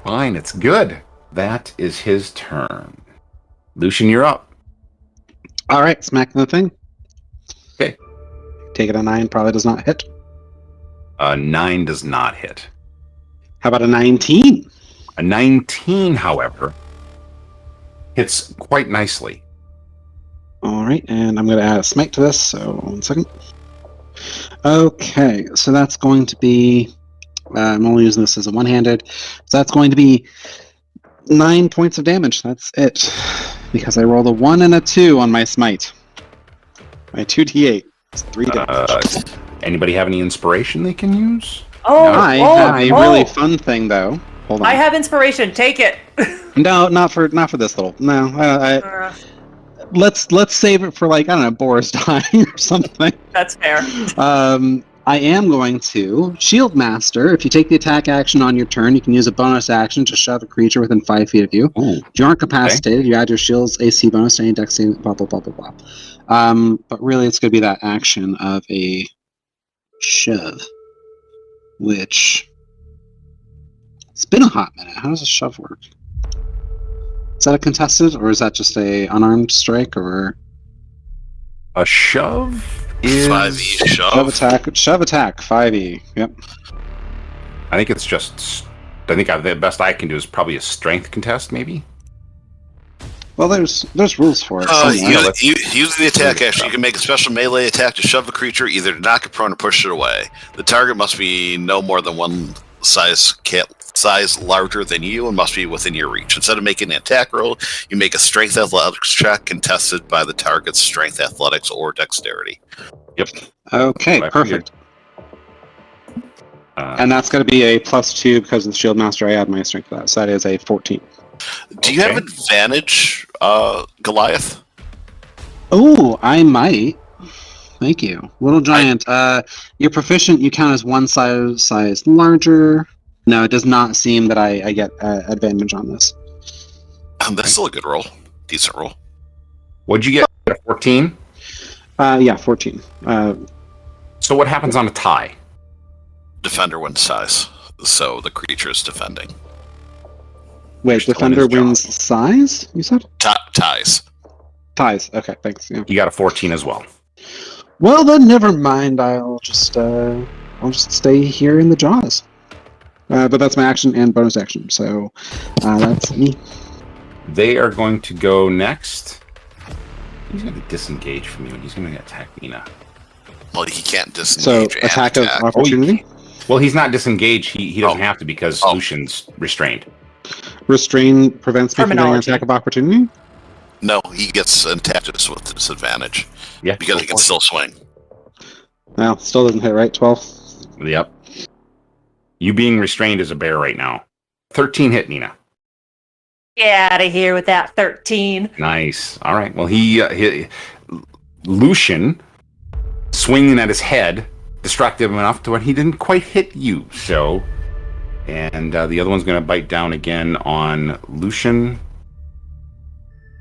Fine, it's good. That is his turn. Lucian, you're up. All right, smacking the thing. Okay. Take it a 9, probably does not hit. 9 does not hit. How about a 19? A 19, however, hits quite nicely. All right, and I'm going to add a smite to this, so 1 second. Okay, so that's going to be... I'm only using this as a one-handed. So that's going to be 9 points of damage. That's it. Because I rolled a 1 and a 2 on my smite. My 2d8. It's 3 damage. Anybody have any inspiration they can use? I have a really fun thing, though. Hold on. I have inspiration. Take it. No, not for this little. No, let's save it for, like, I don't know, Boris dying or something. That's fair. I am going to Shield Master. If you take the attack action on your turn, you can use a bonus action to shove a creature within 5 feet of you. Ooh. If you aren't capacitated, you add your shield's AC bonus to any dex save, blah, blah, blah, blah, blah. But really, it's going to be that action of a shove, which... It's been a hot minute. How does a shove work? Is that a contested, or is that just a unarmed strike, or... A shove is... 5e shove. Shove attack, 5e. Yep. I think it's just... the best I can do is probably a strength contest, maybe? Well, there's rules for it. somewhere. Use the attack action. You can make a special melee attack to shove a creature, either to knock it prone or push it away. The target must be no more than one size larger than you and must be within your reach. Instead of making an attack roll, you make a strength athletics check contested by the target's strength athletics or dexterity. Yep. Okay, I perfect. And that's going to be a +2 because of the Shield Master. I add my strength to that, so that is a 14. Do you have advantage, Goliath? Oh, I might. Thank you. Little Giant, you're proficient. You count as one size larger. No, it does not seem that I get advantage on this. That's still a good roll. Decent roll. What'd you get? A 14? Yeah, 14. So what happens on a tie? Defender wins size, so the creature is defending. Wait, Defender wins size, you said? Ties. Ties. Okay, thanks. Yeah. You got a 14 as well. Well, then never mind. I'll just stay here in the jaws. But that's my action and bonus action, so that's me. They are going to go next. He's going to disengage from you, and he's going to attack Nina. Well, he can't disengage. So attack of opportunity. Well, he's not disengaged. He doesn't have to because Lucian's restrained. Restrain prevents me from getting an Terminology. attack of opportunity? No, he gets attacked with disadvantage. Yeah. Because he can still swing. Well, still doesn't hit, right? 12? Yep. You being restrained as a bear right now. 13 hit, Nina. Get out of here with that 13. Nice. All right. Well, he Lucian swinging at his head distracted him enough to where he didn't quite hit you. So, and the other one's going to bite down again on Lucian.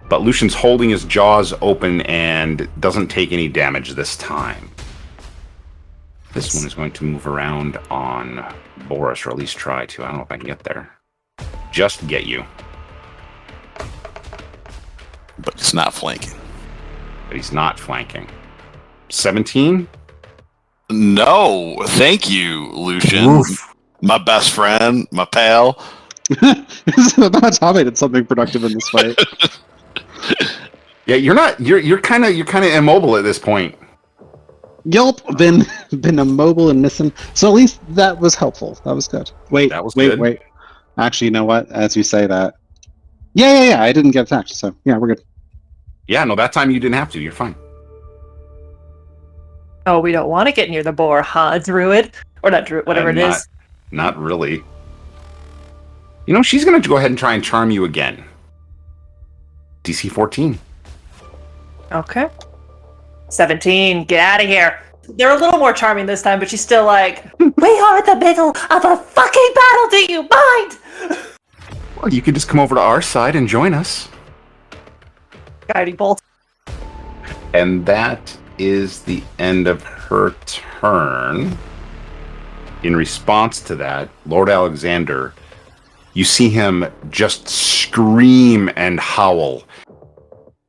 But Lucian's holding his jaws open and doesn't take any damage this time. This one is going to move around on Boris, or at least try to. I don't know if I can get there. Just get you. But it's not flanking. But he's not flanking. 17? No, thank you, Lucian. Oof. My best friend, my pal. This is about time I did something productive in this fight. Yeah, you're kind of immobile at this point. Yelp, been immobile and missing. So at least that was helpful. That was good. Wait. Actually, you know what? As you say that. Yeah. I didn't get attacked, so yeah, we're good. Yeah, no, that time you didn't have to. You're fine. Oh, we don't want to get near the boar, huh, Druid? Or not Druid, whatever it is. Not really. You know, she's going to go ahead and try and charm you again. DC 14. Okay. 17, get out of here. They're a little more charming this time, but she's still like, we are in the middle of a fucking battle, do you mind? Well, you can just come over to our side and join us. Guiding bolt. And that is the end of her turn. In response to that, Lord Alexander, you see him just scream and howl.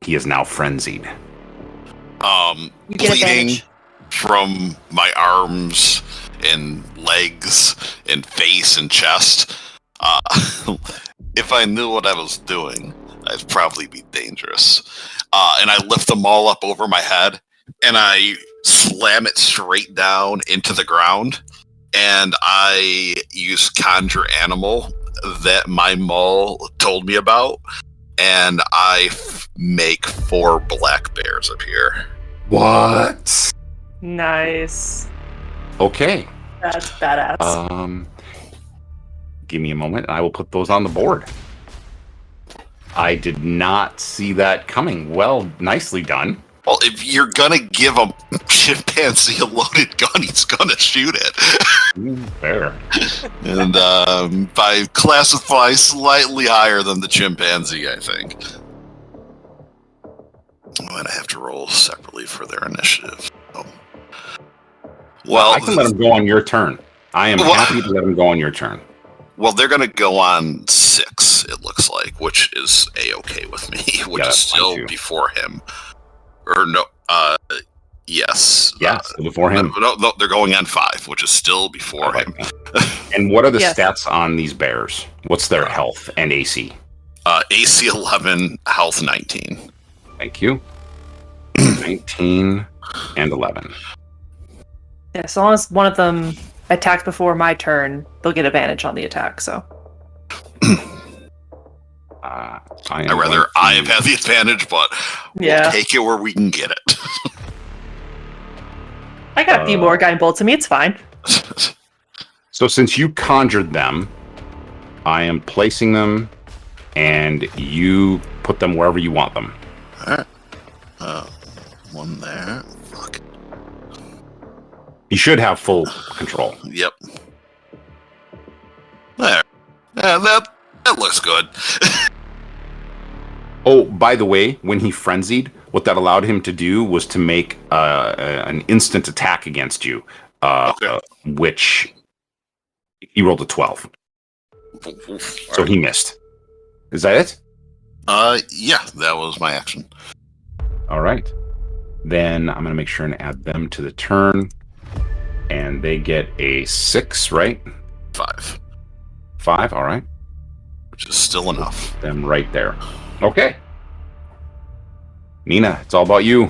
He is now frenzied. You get Bleeding advantage. from my arms and legs and face and chest. If I knew what I was doing, I'd probably be dangerous. And I lift them all up over my head, and I slam it straight down into the ground. And I use Conjure Animal that my mole told me about, and I make 4 black bears appear. What? Nice. Okay. That's badass. Give me a moment, and I will put those on the board. I did not see that coming. Well, nicely done. Well, if you're gonna give a chimpanzee a loaded gun, he's gonna shoot it. Fair. And I classify slightly higher than the chimpanzee, I think. Oh, and I have to roll separately for their initiative. Oh. Well, I can let them go on your turn. I am happy to let them go on your turn. Well, they're going to go on 6, it looks like, which is A-okay with me, which is still before him. Or no, yes. Yeah, still before him. No, they're going on 5, which is still before him. And what are the stats on these bears? What's their health and AC? AC 11, health 19. Thank you. 19 and 11. Yeah, so long as one of them attacks before my turn, they'll get advantage on the attack. So. I'd rather I have had the advantage, but we'll take it where we can get it. I got a few more guiding bolts to me. It's fine. So since you conjured them, I am placing them, and you put them wherever you want them. Alright. One there. Fuck. You should have full control. Yep. There. Yeah, that looks good. Oh, by the way, when he frenzied, what that allowed him to do was to make an instant attack against you, which he rolled a 12. So he missed. Is that it? Yeah, that was my action. All right. Then I'm going to make sure and add them to the turn. And they get a 6, right? 5. 5, all right. Which is still enough. Put them right there. Okay. Nina, it's all about you.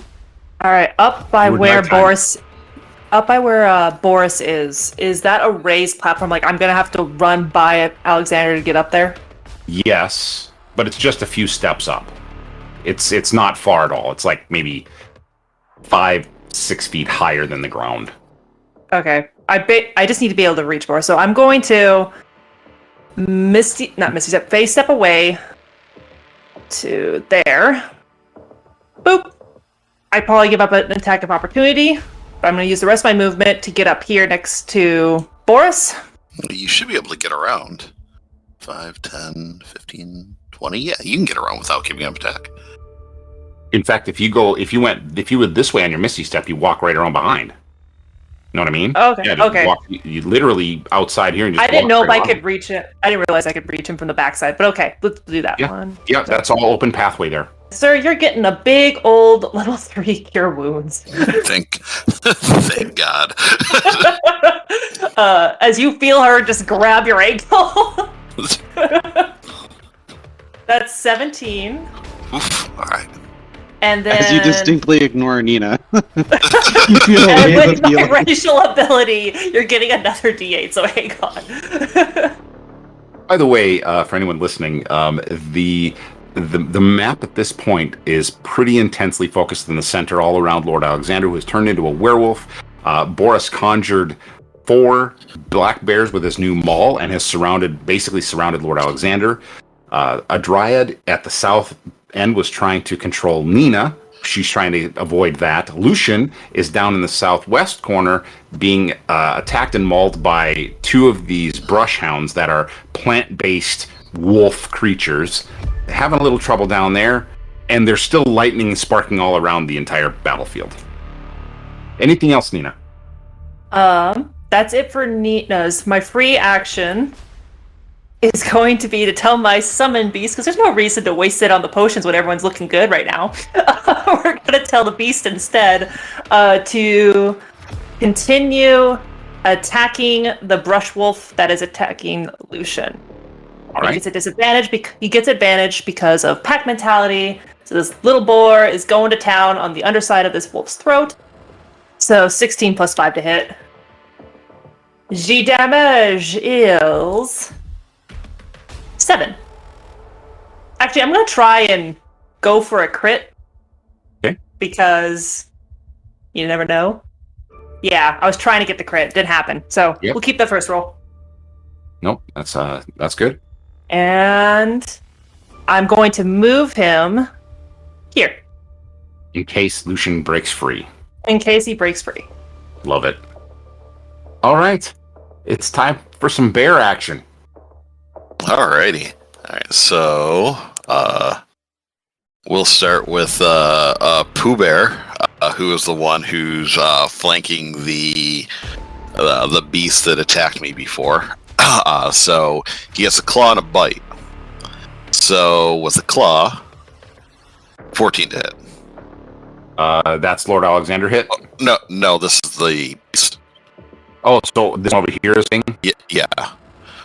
All right, up by where Boris is that a raised platform? Like, I'm gonna have to run by Alexander to get up there? Yes, but it's just a few steps up. It's not far at all. It's like maybe 5-6 feet higher than the ground. Okay, I just need to be able to reach Boris, so I'm going to phase step away to there. Boop. I probably give up an attack of opportunity, but I'm going to use the rest of my movement to get up here next to Boris. You should be able to get around. 5, 10, 15, 20. Yeah, you can get around without giving up attack. In fact, if you were this way on your Misty Step, you walk right around behind. You know what I mean? Okay. Yeah, Okay. You literally outside here and just. I didn't know if I could could reach it. I didn't realize I could reach him from the backside, but okay, let's do that one. Yeah, that's all open pathway there. Sir, you're getting a big old level 3 cure wounds. Thank God. As you feel her just grab your ankle. That's 17. Oof, all right. And then As you distinctly ignore Nina. You feel and amazing with my feeling. racial ability, you're getting another D8, so hang on. By the way, for anyone listening, the map at this point is pretty intensely focused in the center, all around Lord Alexander, who has turned into a werewolf. Boris conjured 4 black bears with his new maul and has basically surrounded Lord Alexander. A dryad at the south end was trying to control Nina. She's trying to avoid that. Lucian is down in the southwest corner being attacked and mauled by 2 of these brush hounds that are plant-based wolf creatures. Having a little trouble down there, and there's still lightning sparking all around the entire battlefield. Anything else, Nina? That's it for Nina's. My free action is going to be to tell my summon beast, because there's no reason to waste it on the potions when everyone's looking good right now. We're going to tell the beast instead to continue attacking the brush wolf that is attacking Lucian. All right. He gets advantage because of pack mentality. So this little boar is going to town on the underside of this wolf's throat. So 16 plus 5 to hit. The damage is 7. Actually, I'm going to try and go for a crit. Okay. Because you never know. Yeah, I was trying to get the crit. Didn't happen. So We'll keep that first roll. Nope, that's good. And I'm going to move him here. In case Lucian breaks free. In case he breaks free. Love it. All right. It's time for some bear action. Alrighty. Alright, so we'll start with Pooh Bear, who is the one who's flanking the beast that attacked me before. So he has a claw and a bite. So with a claw, 14 to hit. That's Lord Alexander hit? No, this is the beast. Oh, so this one over here is thing? Yeah.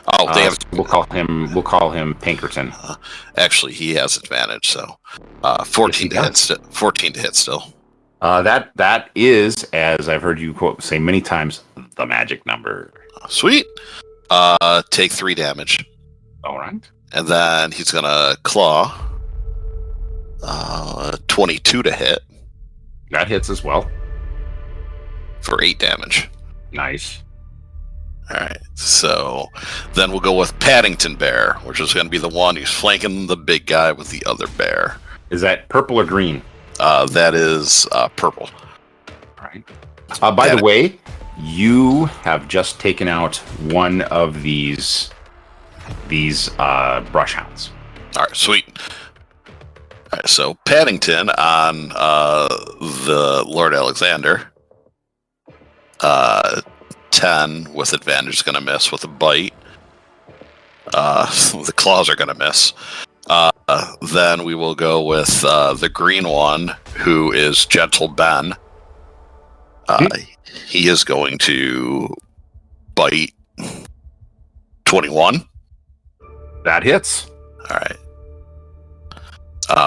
Oh, they have. We'll call him Pinkerton. Actually, he has advantage. So, 14 to hit. 14 to hit still. That is, as I've heard you say many times, the magic number. Sweet. Take 3 damage. All right. And then he's gonna claw. 22 to hit. That hits as well. For 8 damage. Nice. Alright, so then we'll go with Paddington Bear, which is going to be the one who's flanking the big guy with the other bear. Is that purple or green? That is purple. All right. By the way, you have just taken out one of these brush hounds. Alright, sweet. Alright, so Paddington on the Lord Alexander. 10 with advantage is going to miss with a bite. The claws are going to miss. Then we will go with the green one, who is Gentle Ben. He is going to bite 21. That hits. All right.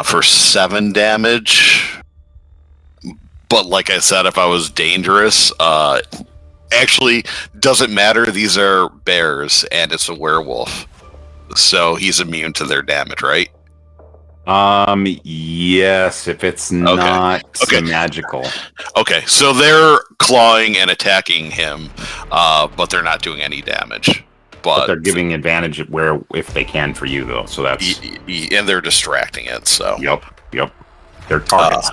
For 7 damage. But like I said, if I was dangerous, actually doesn't matter. These are bears, and it's a werewolf, so he's immune to their damage, right? Yes, if it's not magical. Okay, so they're clawing and attacking him, but they're not doing any damage. But they're giving advantage if they can for you, though. So that's and they're distracting it. So yep, they're targets.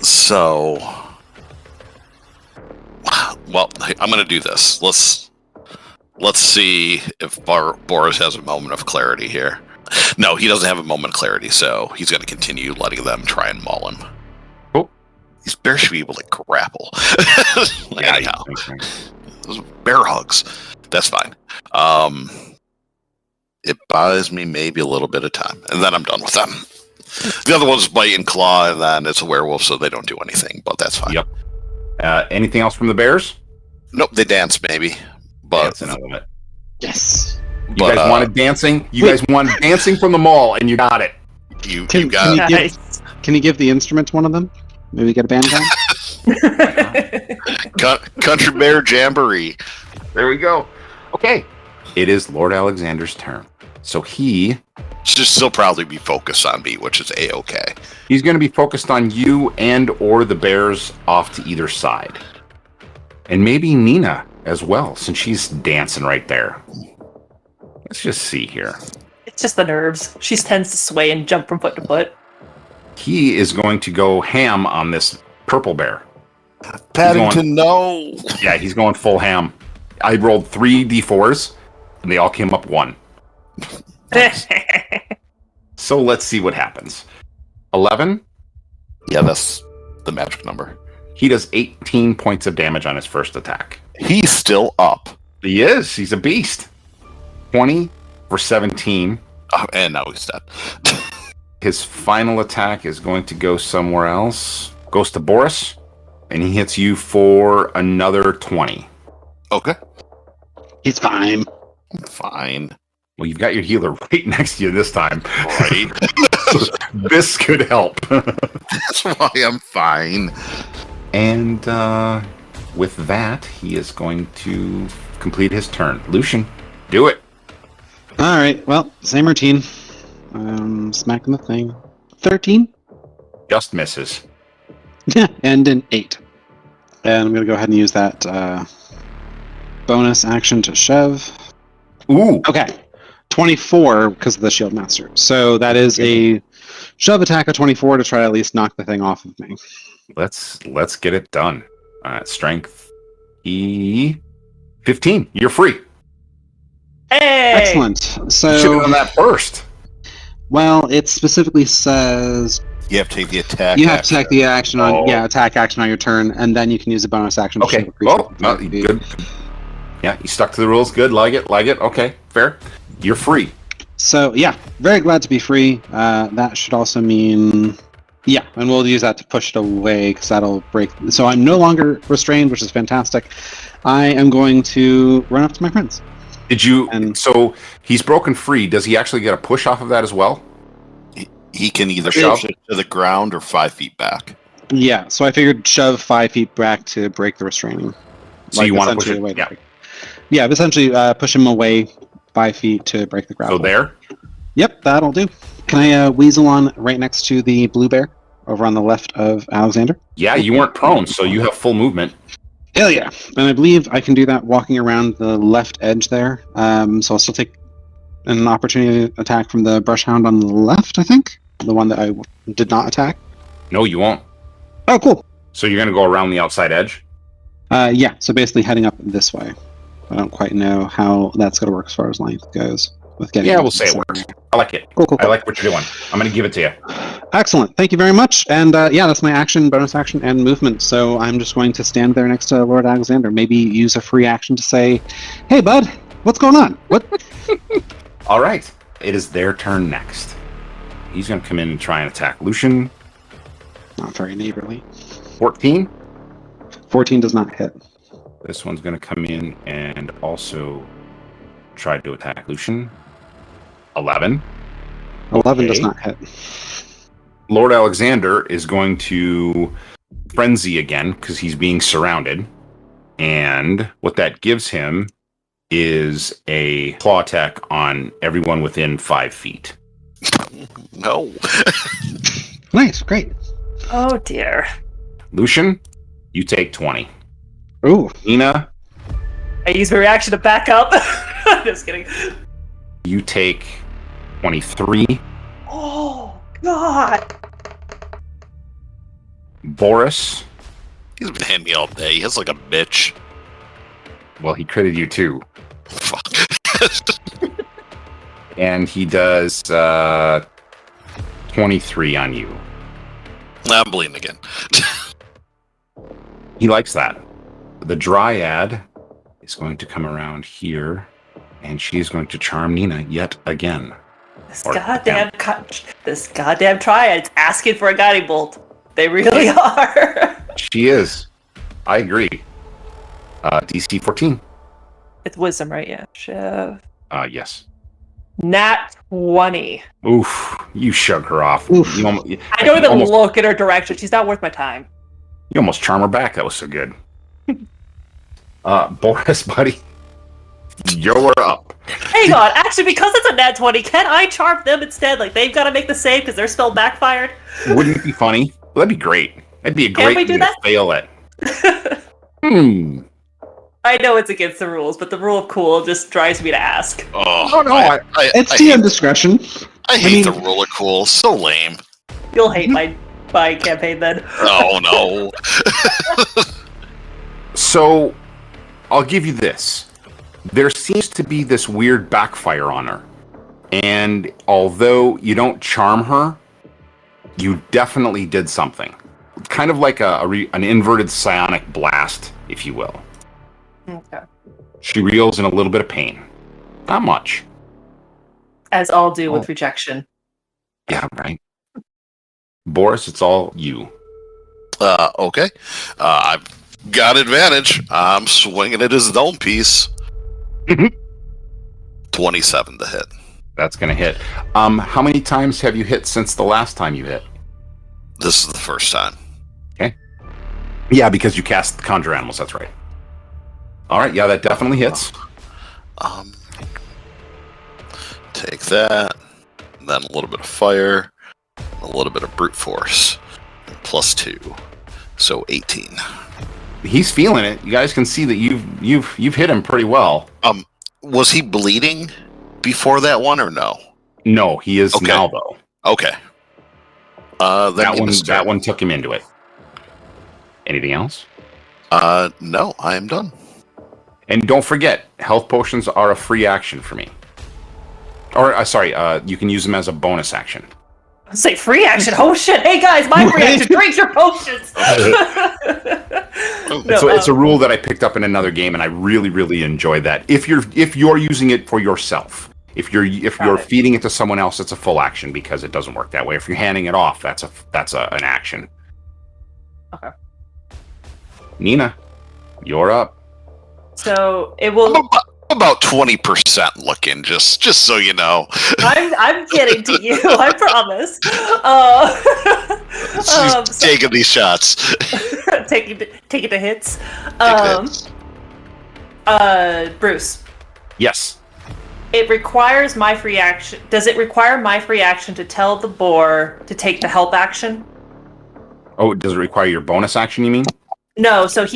So, well, I'm going to do this. Let's see if Boris has a moment of clarity here. No, he doesn't have a moment of clarity, so he's going to continue letting them try and maul him. Oh, these bears should be able to grapple. Anyhow, those bear hugs. That's fine. It buys me maybe a little bit of time, and then I'm done with them. The other one's bite and claw, and then it's a werewolf, so they don't do anything, but that's fine. Yep. Anything else from the bears? Nope, they dance maybe. But Dancing, I love it. Yes. You guys wanted dancing? You guys wanted dancing from the mall, and you got it. You got it. Can you give the instrument to one of them? Maybe get a band going? Country Bear Jamboree. There we go. Okay. It is Lord Alexander's turn. So he should still probably be focused on me, which is A-okay. He's going to be focused on you and or the bears off to either side. And maybe Nina as well, since she's dancing right there. Let's just see here. It's just the nerves. She tends to sway and jump from foot to foot. He is going to go ham on this purple bear. Paddington, no! Yeah, he's going full ham. I rolled 3 d4s, and they all came up 1. So let's see what happens. 11? Yeah, that's the magic number. He does 18 points of damage on his first attack. He's still up. He is. He's a beast. 20 for 17. Oh, and now he's dead. His final attack is going to go somewhere else. Goes to Boris, and he hits you for another 20. Okay. He's fine. Fine. Well, you've got your healer right next to you this time. Right. This could help. That's why I'm fine. And with that, he is going to complete his turn. Lucian, do it. All right. Well, same routine. Smacking the thing. 13. Just misses. Yeah, and an 8. And I'm going to go ahead and use that bonus action to shove. Ooh. Okay. 24 because of the Shield Master. So that is a shove attack of 24 to try to at least knock the thing off of me. Let's get it done. Strength E 15. You're free. Hey! Excellent. You should have So, done that first. well, it specifically says You have to take the attack. you have to take the action on Oh. attack action on your turn, and then you can use a bonus action. To Okay. shove a creature Oh, no, good. Yeah, you stuck to the rules. Good. Like it. Okay. Fair. You're free. So yeah, very glad to be free. That should also mean, yeah, and we'll use that to push it away because that'll break. So I'm no longer restrained, which is fantastic. I am going to run up to my friends. So he's broken free. Does he actually get a push off of that as well? He can either shove it to the ground or 5 feet back. Yeah, so I figured shove 5 feet back to break the restraining. So you want to push essentially it? Yeah. Yeah, essentially push him away 5 feet to break the grapple. So there? Yep, that'll do. Can I weasel on right next to the blue bear over on the left of Alexander? Yeah, you weren't prone, so you have full movement. Hell yeah. And I believe I can do that walking around the left edge there. So I'll still take an opportunity attack from the brush hound on the left, I think. The one that I did not attack. No, you won't. Oh, cool. So you're going to go around the outside edge? Yeah, so basically heading up this way. I don't quite know how that's going to work as far as length goes. With getting Yeah, we'll say it works. I like it. Cool. I like what you're doing. I'm going to give it to you. Excellent. Thank you very much. And yeah, that's my action, bonus action, and movement. So I'm just going to stand there next to Lord Alexander. Maybe use a free action to say, hey, bud, what's going on? What? All right. It is their turn next. He's going to come in and try and attack Lucian. Not very neighborly. 14. 14 does not hit. This one's going to come in and also try to attack Lucian. 11. 11 does Okay. not hit. Lord Alexander is going to frenzy again because he's being surrounded. And what that gives him is a claw attack on everyone within 5 feet. No. Nice, great. Oh dear. Lucian, you take 20. Ooh, Nina, I use my reaction to back up. Just kidding. you take 23. Oh god. Boris, He's been hitting me all day. He has like a bitch. well, he critted you too. Fuck. And he does 23 on you. I'm bleeding again. He likes that. The Dryad is going to come around here, and she is going to charm Nina yet again. This Or- goddamn triad's asking for a guiding bolt. They really are. She is. I agree. DC 14. It's wisdom, right? Yeah. Shiv. Yes. Nat 20. Oof. You shug her off. Oof. You I don't even look in her direction. She's not worth my time. You almost charm her back. That was so good. Boris, buddy. You're up. Hang on. Actually, because it's a nat 20, can I charm them instead? Like, they've got to make the save because their spell backfired? Wouldn't it be funny? That'd be great. That'd be a Can great we do thing that? to fail at. I know it's against the rules, but the rule of cool just drives me to ask. Oh, no, it's I DM hate, discretion. I hate mean- the roller cool. So lame. You'll hate my campaign then. Oh no. So, I'll give you this. There seems to be this weird backfire on her. And although you don't charm her, you definitely did something. Kind of like an inverted psionic blast, if you will. Okay. She reels in a little bit of pain. Not much. As all do Oh. with rejection. Yeah, right. Boris, it's all you. Okay. I've got advantage. I'm swinging it as a dome piece. 27 to hit. That's going to hit. How many times have you hit since the last time you hit? This is the first time. Yeah, because you cast Conjure Animals, that's right. All right, yeah, that definitely hits. Take that. Then a little bit of fire. A little bit of brute force. And +2. So 18. He's feeling it. You guys can see that you've hit him pretty well. Was he bleeding before that one or no? No, he is Okay. now though. Okay. Then That one took him into it. Anything else? No, I am done. And don't forget, health potions are a free action for me. Or sorry, you can use them as a bonus action. Say free action. Oh shit! Hey guys, my free action. Drink your potions. No, So it's a rule that I picked up in another game, and I really, really enjoy that. If you're using it for yourself, if you're feeding it to someone else, it's a full action because it doesn't work that way. If you're handing it off, that's an action. Okay. Nina, you're up. So it will. about 20% looking, just so you know. I'm getting to you. I promise. She's taking these shots. taking the hits. Bruce. Yes. It requires my free action. Does it require my free action to tell the boar to take the help action? Oh, does it require your bonus action, you mean? No, so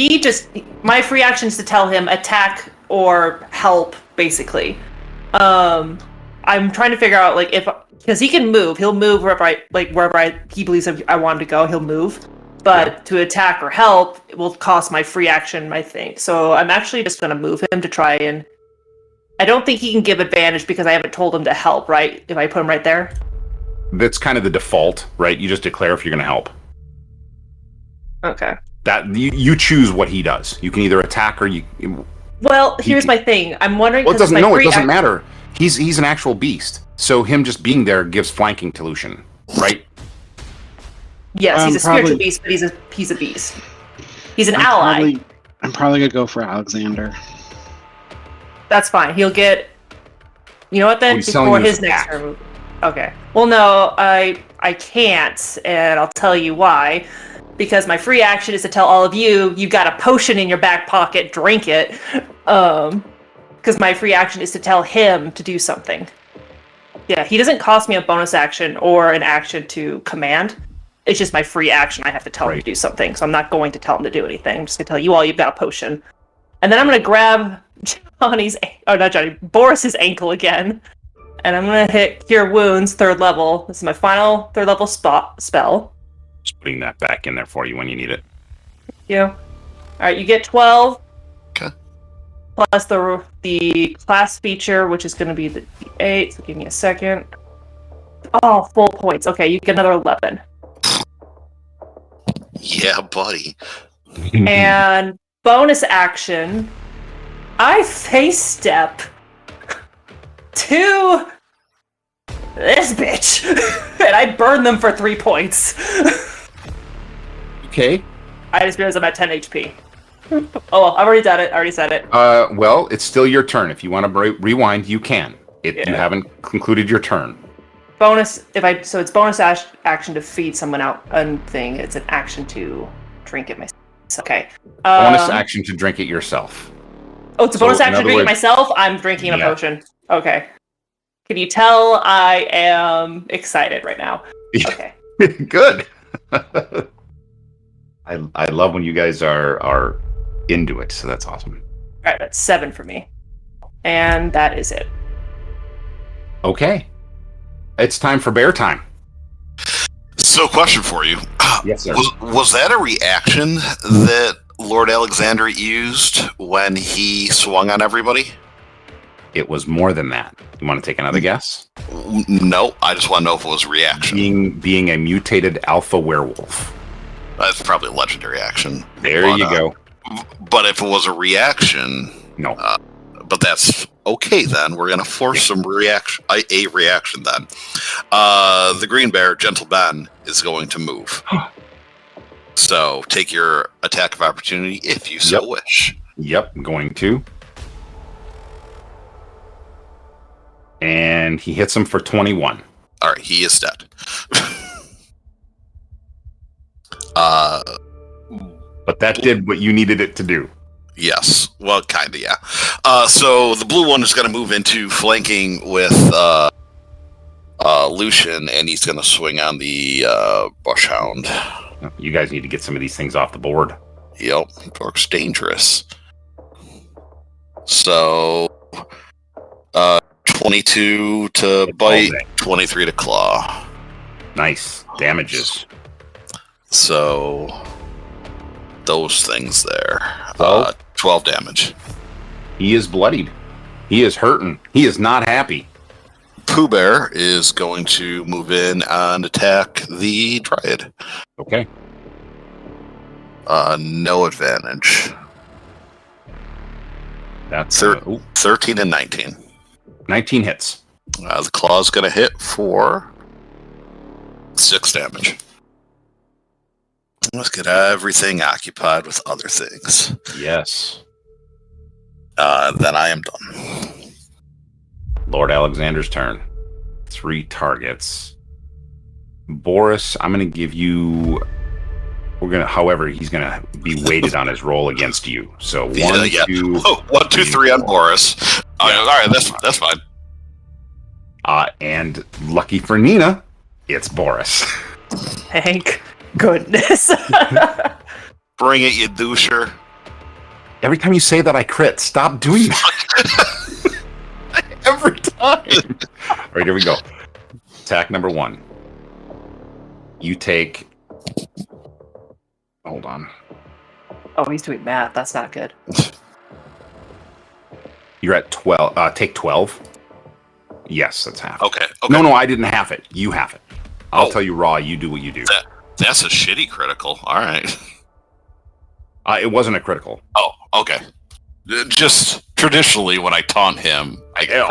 my free action is to tell him attack or help, basically. I'm trying to figure out, like, because he can move. He'll move wherever he believes I want him to go, he'll move. But to attack or help, it will cost my free action, I think. So I'm actually just going to move him to try and... I don't think he can give advantage because I haven't told him to help, right? If I put him right there? That's kind of the default, right? You just declare if you're going to help. Okay. That you choose what he does. You can either attack or you... Well, here's my thing. I'm wondering... Well, it doesn't matter. He's an actual beast. So him just being there gives flanking to Lucian, right? Yes, he's a spiritual beast, but he's a beast. He's an ally. I'm probably going to go for Alexander. That's fine. He'll get... You know what, then? Before his next turn. Okay. Well, no, I can't, and I'll tell you why. Because my free action is to tell all of you, you've got a potion in your back pocket, drink it. Because my free action is to tell him to do something. Yeah, he doesn't cost me a bonus action or an action to command. It's just my free action. I have to tell him to do something. So I'm not going to tell him to do anything. I'm just going to tell you all you've got a potion. And then I'm going to grab Boris's ankle again. And I'm going to hit Cure Wounds, 3rd level. This is my final 3rd level spell. Just putting that back in there for you when you need it. Yeah. Alright, you get 12. Okay. Plus the class feature, which is going to be the 8. So give me a second. Oh, full points. Okay, you get another 11. Yeah, buddy. And bonus action, I face step to this bitch. And I burn them for 3 points. Okay. I just realized I'm at 10 HP. Oh, well, I've already done it. I already said it. Well, it's still your turn. If you want to rewind, you can. You haven't concluded your turn. Bonus, so it's bonus action to feed someone out a thing. It's an action to drink it myself. Okay. Bonus action to drink it yourself. Oh, it's a bonus action to drink it myself? I'm drinking a potion. Okay. Can you tell I am excited right now? Okay. Good. I love when you guys are into it, so that's awesome. All right, that's 7 for me. And that is it. Okay. It's time for bear time. So, question for you. Yes, sir. Was that a reaction that Lord Alexander used when he swung on everybody? It was more than that. You want to take another guess? No, I just want to know if it was a reaction. Being a mutated alpha werewolf. That's probably a legendary action. There you go. But if it was a reaction... No. But that's okay then. We're going to force some reaction. A reaction then. The green bear, Gentle Ben, is going to move. So take your attack of opportunity if you so wish. Yep, I'm going to. And he hits him for 21. All right, he is dead. But that did what you needed it to do. Yes. Well, kind of, yeah. So the blue one is going to move into flanking with Lucian, and he's going to swing on the Bushhound. You guys need to get some of these things off the board. Yep. Dorks dangerous. So, 22 to bite, 23 to claw. Nice. Damages. So, those things there. 12 damage. He is bloodied. He is hurting. He is not happy. Pooh Bear is going to move in and attack the Dryad. Okay. No advantage. That's 13 and 19. 19 hits. The claw's going to hit for 6 damage. Let's get everything occupied with other things. Yes. Then I am done. Lord Alexander's turn. 3 targets. Boris, I'm going to give you. However, he's going to be weighted on his roll against you. So 1, 2. 1, 2, 3 on Boris. All right, that's fine. And lucky for Nina, it's Boris. Thank goodness. Bring it, you doucher. Every time you say that, I crit. Stop doing that. Every time. All right, here we go. Attack number 1. You take. Hold on. Oh, he's doing math. That's not good. You're at 12. Take 12. Yes, that's half. Okay. No, I didn't half it. You half it. I'll tell you raw. You do what you do. That's a shitty critical. All right. It wasn't a critical. Oh, okay. Just traditionally, when I taunt him, It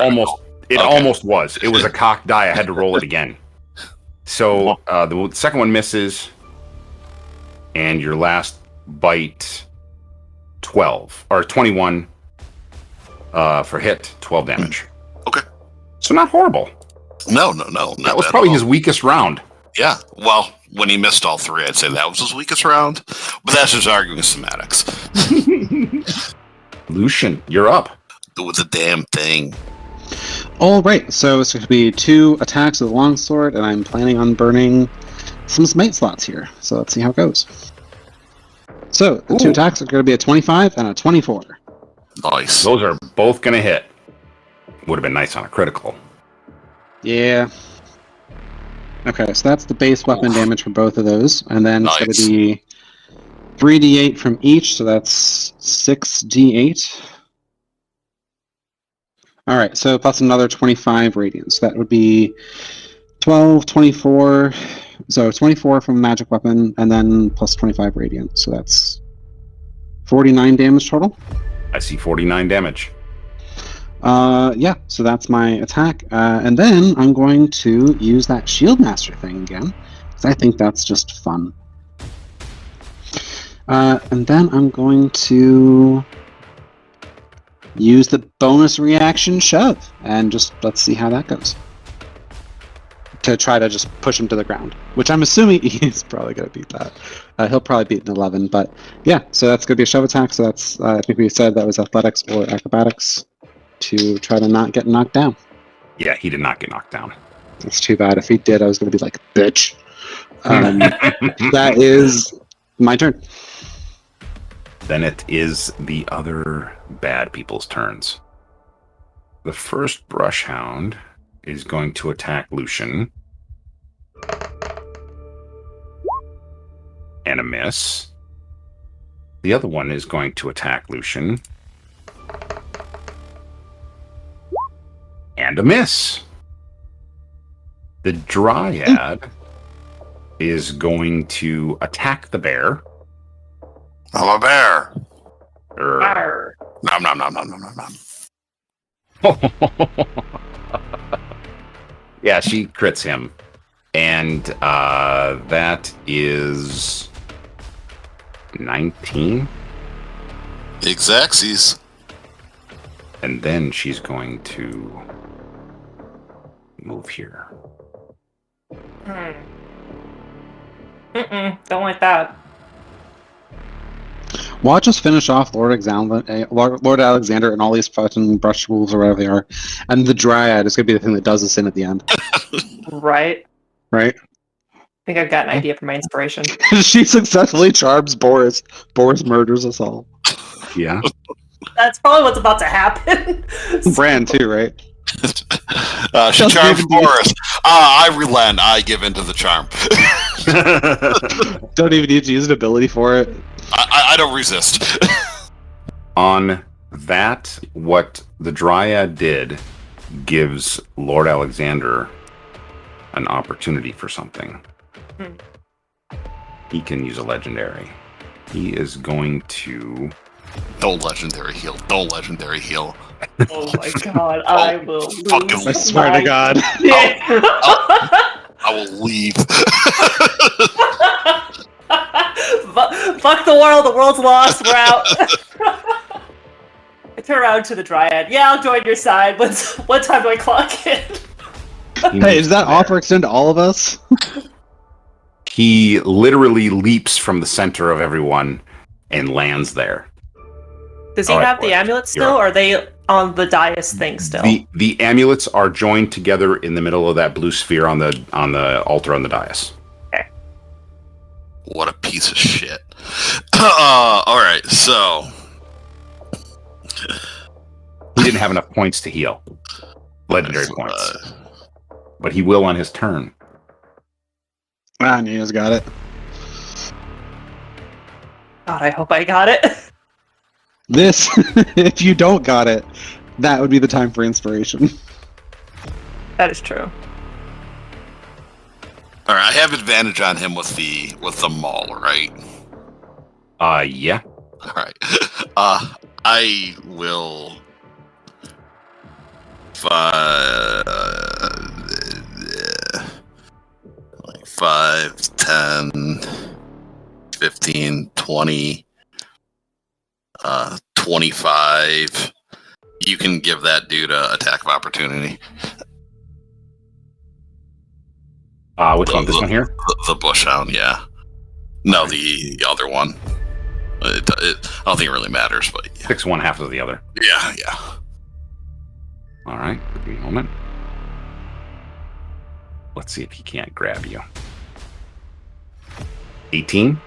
almost was. It was a cocked die. I had to roll it again. So the second one misses, and your last bite, 12 or 21 for hit, 12 damage. Okay. So not horrible. No. That was probably his weakest round. Yeah. Well, when he missed all 3, I'd say that was his weakest round. But that's just arguing semantics. Lucian, you're up. Do the damn thing. All right, so it's going to be 2 attacks with the longsword, and I'm planning on burning some smite slots here. So let's see how it goes. So the 2 attacks are going to be a 25 and a 24. Nice. Those are both going to hit. Would have been nice on a critical. Yeah. Okay, so that's the base weapon damage for both of those, and then it's going to be 3d8 from each, so that's 6d8. All right, so plus another 25 radiant. So that would be 12, 24. So 24 from magic weapon, and then plus 25 radiant. So that's 49 damage total. I see 49 damage. Yeah, so that's my attack. And then I'm going to use that Shield Master thing again, because I think that's just fun. And then I'm going to use the bonus reaction shove, and just let's see how that goes. To try to just push him to the ground, which I'm assuming he's probably going to beat that. He'll probably beat an 11, but yeah, so that's going to be a shove attack. So that's, I think we said that was athletics or acrobatics to try to not get knocked down. Yeah, he did not get knocked down. That's too bad. If he did, I was going to be like, bitch. That is my turn. Then it is the other bad people's turns. The first brush hound is going to attack Lucian. And a miss. The other one is going to attack Lucian. And a miss. The Dryad is going to attack the bear. I'm a bear. Arr. Nom nom nom nom nom nom nom. Yeah, she crits him. And that is 19. Exactsies. And then she's going to move here. Don't like that. Watch us finish off Lord Alexander and all these fucking brush wolves or whatever they are, and the Dryad is going to be the thing that does us in at the end. Right. Right? I think I've got an idea for my inspiration. She successfully charms Boris. Boris murders us all. Yeah. That's probably what's about to happen. Brand too, right? She charms Boris. I relent. I give in to the charm. Don't even need to use an ability for it. I don't resist. On that, what the Dryad did gives Lord Alexander an opportunity for something. He can use a legendary. He is going to... Don't legendary heal. Don't legendary heal. Oh my god, I will fucking lose. I swear to God. I will leave. Fuck the world. The world's lost. We're out. turn around to the Dryad. Yeah, I'll join your side. What time do I clock in? Hey, does that offer extend to all of us? He literally leaps from the center of everyone and lands there. Does he All right, have the boys, amulet you're still, up. or are they on the dais thing still? The amulets are joined together in the middle of that blue sphere on the altar on the dais. What a piece of shit. All right, so He didn't have enough points to heal. Legendary points. But he will on his turn. Nia's got it. God, I hope I got it. This, if you don't got it, that would be the time for inspiration. That is true. all right, I have advantage on him with the maul, right? Yeah. All right. I will 5, 10, 15, 20, 25. You can give that dude a attack of opportunity. Which one? This one here? The bushhound, yeah. No, the other one. I don't think it really matters, but yeah. 6 1 half of the other. Yeah. All right. Give me a moment. Let's see if he can't grab you. 18?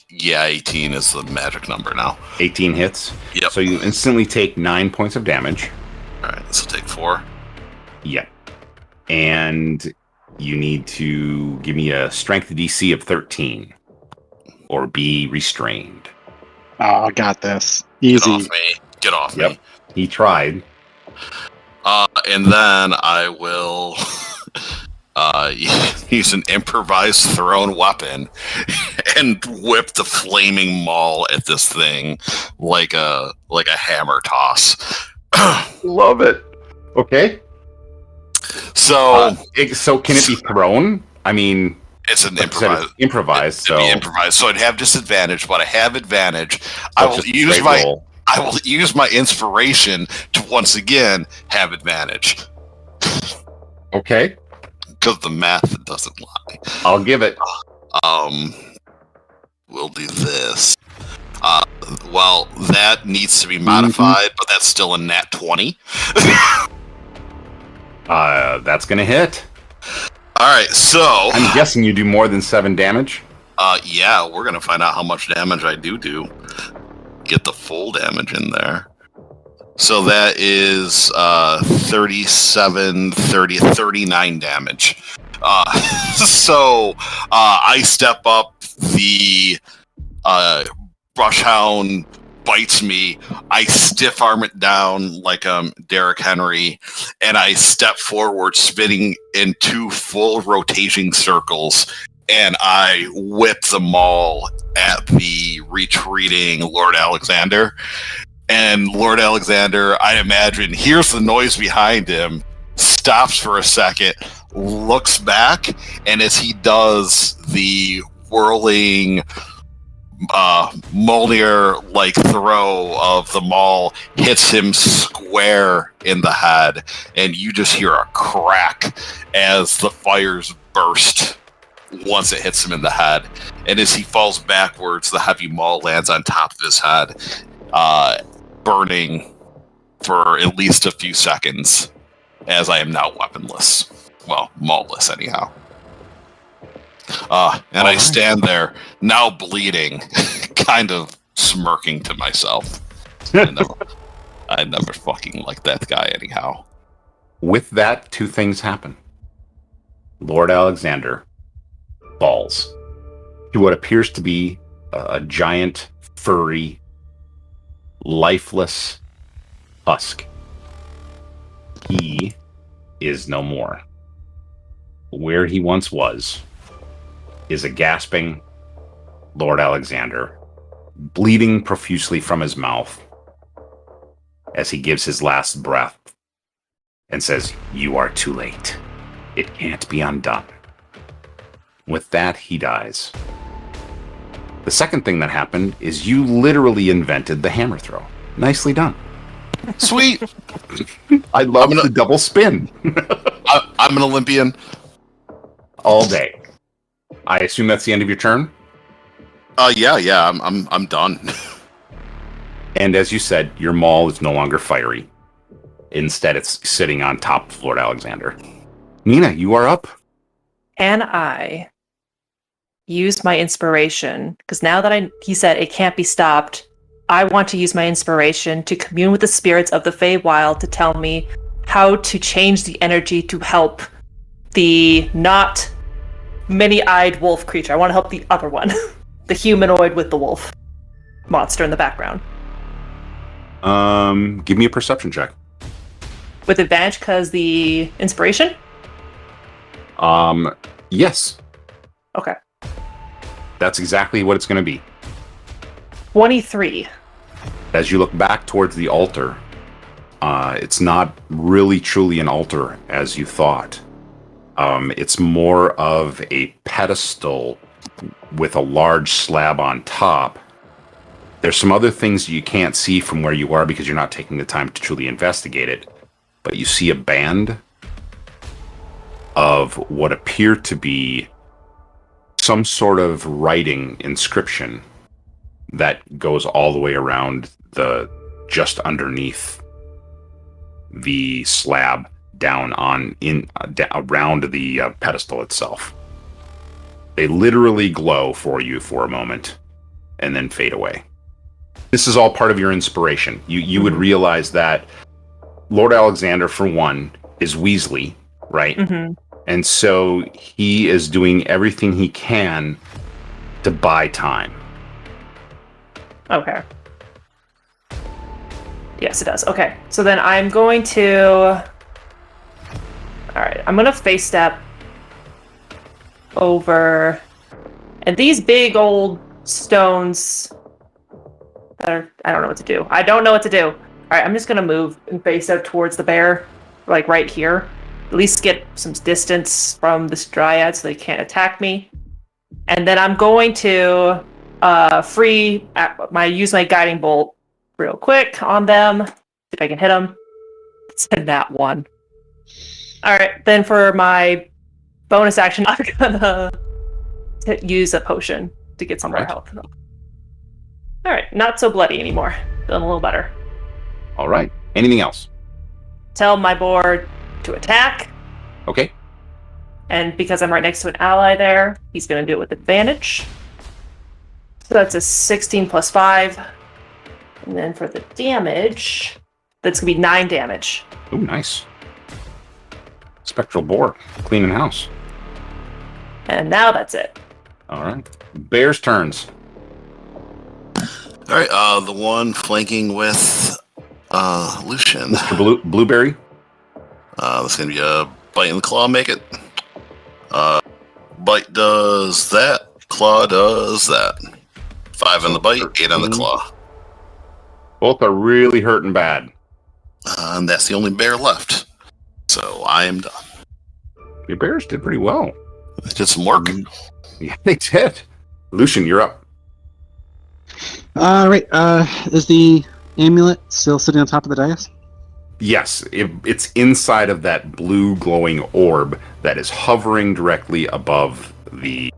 Yeah, 18 is the magic number now. 18 hits. Yep. So you instantly take 9 points of damage. All right, this will take 4. Yeah. And you need to give me a strength DC of 13 or be restrained. Oh, I got this. Easy. Get off Yep. me. He tried. And then I will use an improvised thrown weapon and whip the flaming maul at this thing like a hammer toss. Love it. Okay. So So can it be thrown? I mean, it's an like you said, it's improvised. It'd be So improvised. So I'd have disadvantage, but I have advantage. I will use my inspiration to once again have advantage. Okay. Because the math doesn't lie. I'll give it. We'll do this. Well, that needs to be modified, but that's still a nat 20. That's gonna hit. All right, so I'm guessing you do more than 7 damage. yeah, we're gonna find out how much damage I do. Get the full damage in there. So that is 37, 30, 39 damage. So I step up, the brushhound bites me. I stiff arm it down like Derrick Henry, and I step forward, spinning in 2 full rotating circles, and I whip the maul at the retreating Lord Alexander. And Lord Alexander, I imagine, hears the noise behind him, stops for a second, looks back, and as he does, the whirling Mjolnir-like throw of the maul hits him square in the head, and you just hear a crack as the fires burst once it hits him in the head. And as he falls backwards, the heavy maul lands on top of his head, burning for at least a few seconds, as I am now weaponless. Well, maulless anyhow. And I stand there, now bleeding, kind of smirking to myself. I never fucking liked that guy anyhow. With that, 2 things happen. Lord Alexander falls to what appears to be a giant, furry, lifeless husk. He is no more. Where he once was is a gasping Lord Alexander, bleeding profusely from his mouth as he gives his last breath and says, "You are too late. It can't be undone." With that, he dies. The second thing that happened is you literally invented the hammer throw. Nicely done. Sweet. I love the double spin. I'm an Olympian. All day. I assume that's the end of your turn? Yeah. I'm done. And as you said, your maul is no longer fiery. Instead, it's sitting on top of Lord Alexander. Nina, you are up. And I use my inspiration, because now that he said it can't be stopped, I want to use my inspiration to commune with the spirits of the Feywild to tell me how to change the energy to help the not many-eyed wolf creature. I want to help the other one. The humanoid with the wolf monster in the background. Give me a perception check. With advantage because the inspiration? Yes. Okay. That's exactly what it's going to be. 23. As you look back towards the altar, it's not really truly an altar as you thought. It's more of a pedestal with a large slab on top. There's some other things you can't see from where you are because you're not taking the time to truly investigate it. But you see a band of what appear to be some sort of writing inscription that goes all the way around just underneath the slab down around the pedestal itself. They literally glow for you for a moment and then fade away. This is all part of your inspiration. You would realize that Lord Alexander, for one, is Weasley, right? Mm-hmm. And so he is doing everything he can to buy time. Okay. Yes, it does. Okay. So then I'm going to... Alright, I'm going to face step over... And these big old stones... I don't know what to do. I don't know what to do. Alright, I'm just going to move and face out towards the bear. Like right here. At least get some distance from this dryad so they can't attack me. And then I'm going to use my guiding bolt real quick on them. See if I can hit them. It's a nat 1. Alright, then for my bonus action, I'm gonna use a potion to get some more health. Alright, not so bloody anymore. Feeling a little better. Alright, anything else? Tell my board to attack. Okay. And because I'm right next to an ally there, he's going to do it with advantage. So that's a 16 plus 5. And then for the damage, that's going to be 9 damage. Ooh, nice. Spectral boar, cleaning house. And now that's it. All right. Bear's turns. All right, the one flanking with Lucian. Mr. Blueberry. That's going to be a bite in the claw, make it. Bite does that. Claw does that. 5 on the bite, 8 on the claw. Both are really hurting bad. And that's the only bear left. So I am done. Your bears did pretty well. They did some work. Yeah, they did. Lucian, you're up. Right. Is the amulet still sitting on top of the dais? Yes, it's inside of that blue glowing orb that is hovering directly above the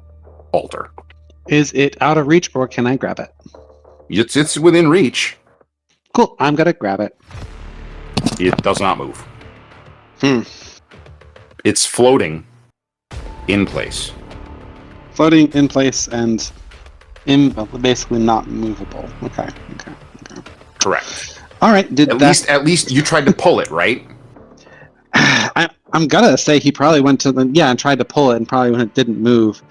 altar. Is it out of reach, or can I grab it? It's within reach. Cool. I'm gonna grab it. It does not move. It's floating in place. Floating in place and basically not movable. Okay. Correct. All right. At least you tried to pull it, right? I'm gonna say he probably went to and tried to pull it, and probably when it didn't move.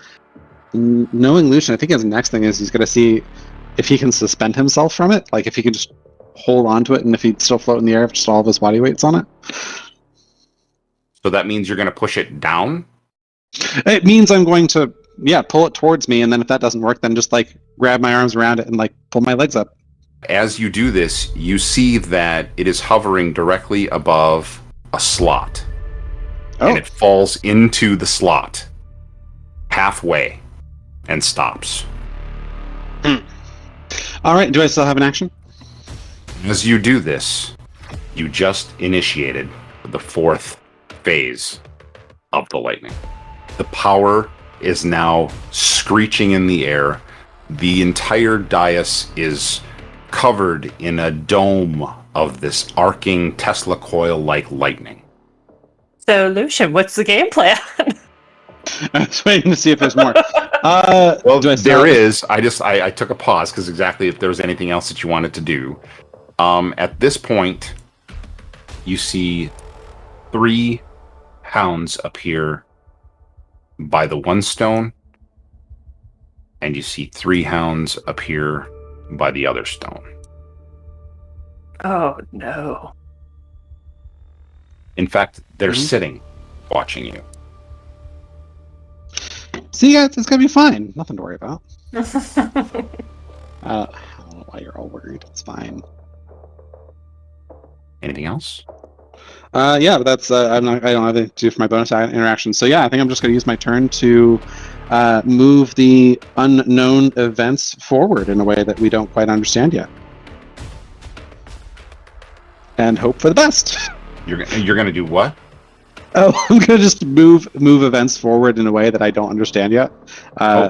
Knowing Lucian, I think his next thing is he's gonna see if he can suspend himself from it, like if he can just hold on to it, and if he'd still float in the air, if just all of his body weight's on it. So that means you're gonna push it down? It means I'm going to pull it towards me, and then if that doesn't work, then just like grab my arms around it and like pull my legs up. As you do this, you see that it is hovering directly above a slot. And it falls into the slot halfway and stops. All right. Do I still have an action? As you do this, you just initiated the fourth phase of the lightning. The power is now screeching in the air. The entire dais is covered in a dome of this arcing Tesla coil-like lightning. So, Lucian, what's the game plan? I was waiting to see if there's more. Well, do I still there have- is. I took a pause because exactly if there was anything else that you wanted to do. At this point, you see 3 hounds appear by the one stone, and you see 3 hounds appear by the other stone. Oh, no. In fact, they're Mhm. sitting, watching you. See, guys, it's gonna be fine. Nothing to worry about. I don't know why you're all worried. It's fine. Anything else? Yeah, but that's I don't have anything to do for my bonus interaction. So yeah, I think I'm just going to use my turn to move the unknown events forward in a way that we don't quite understand yet, and hope for the best. You're gonna do what? Oh, I'm going to just move events forward in a way that I don't understand yet.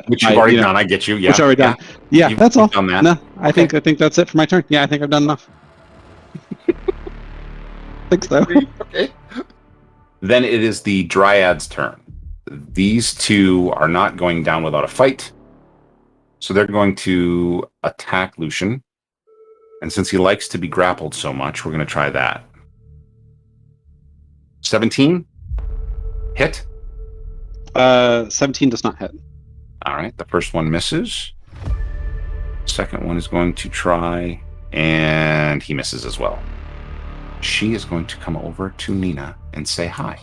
Which you've already done. I get you. Yeah. Which I've already done. Yeah, You've that's all. done that. No, I think that's it for my turn. Yeah, I think I've done enough. I think so. Okay. Then it is the Dryad's turn. These 2 are not going down without a fight. So they're going to attack Lucian. And since he likes to be grappled so much, we're going to try that. 17? Hit? 17 does not hit. All right. The first one misses. Second one is going to try, and he misses as well. She is going to come over to Nina and say hi.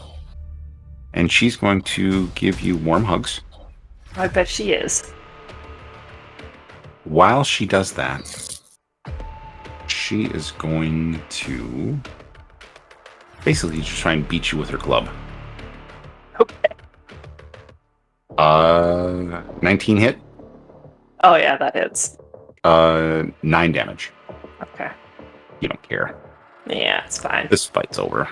And she's going to give you warm hugs. I bet she is. While she does that, she is going to basically just try and beat you with her club. Okay. 19 hit, Oh, yeah, that hits. 9 damage. Okay. You don't care. Yeah, it's fine. This fight's over.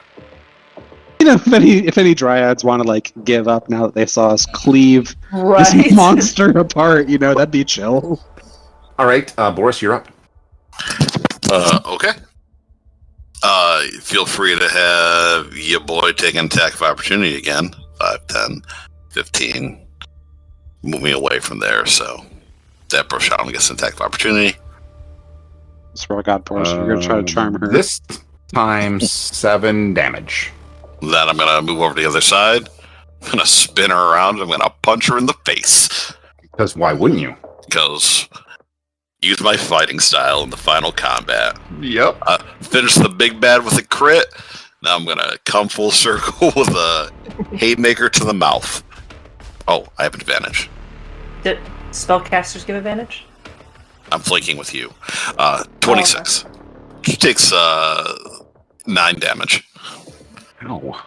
You know, if any dryads want to like give up now that they saw us cleave Right. this monster apart, you know, that'd be chill. All right, Boris, you're up. Okay. Feel free to have your boy take an attack of opportunity again. 5, 10, 15. Moving away from there, so that Broshan gets an attack of opportunity. Swear to God, Boris, you're gonna try to charm her. This time 7 damage. Then I'm gonna move over to the other side. I'm gonna spin her around. I'm gonna punch her in the face. Because why wouldn't you? Because use my fighting style in the final combat. Yep. Finish the big bad with a crit. Now I'm gonna come full circle with a haymaker to the mouth. Oh, I have advantage. Did spellcasters give advantage? I'm flanking with you. 26. She takes 9 damage. Ow.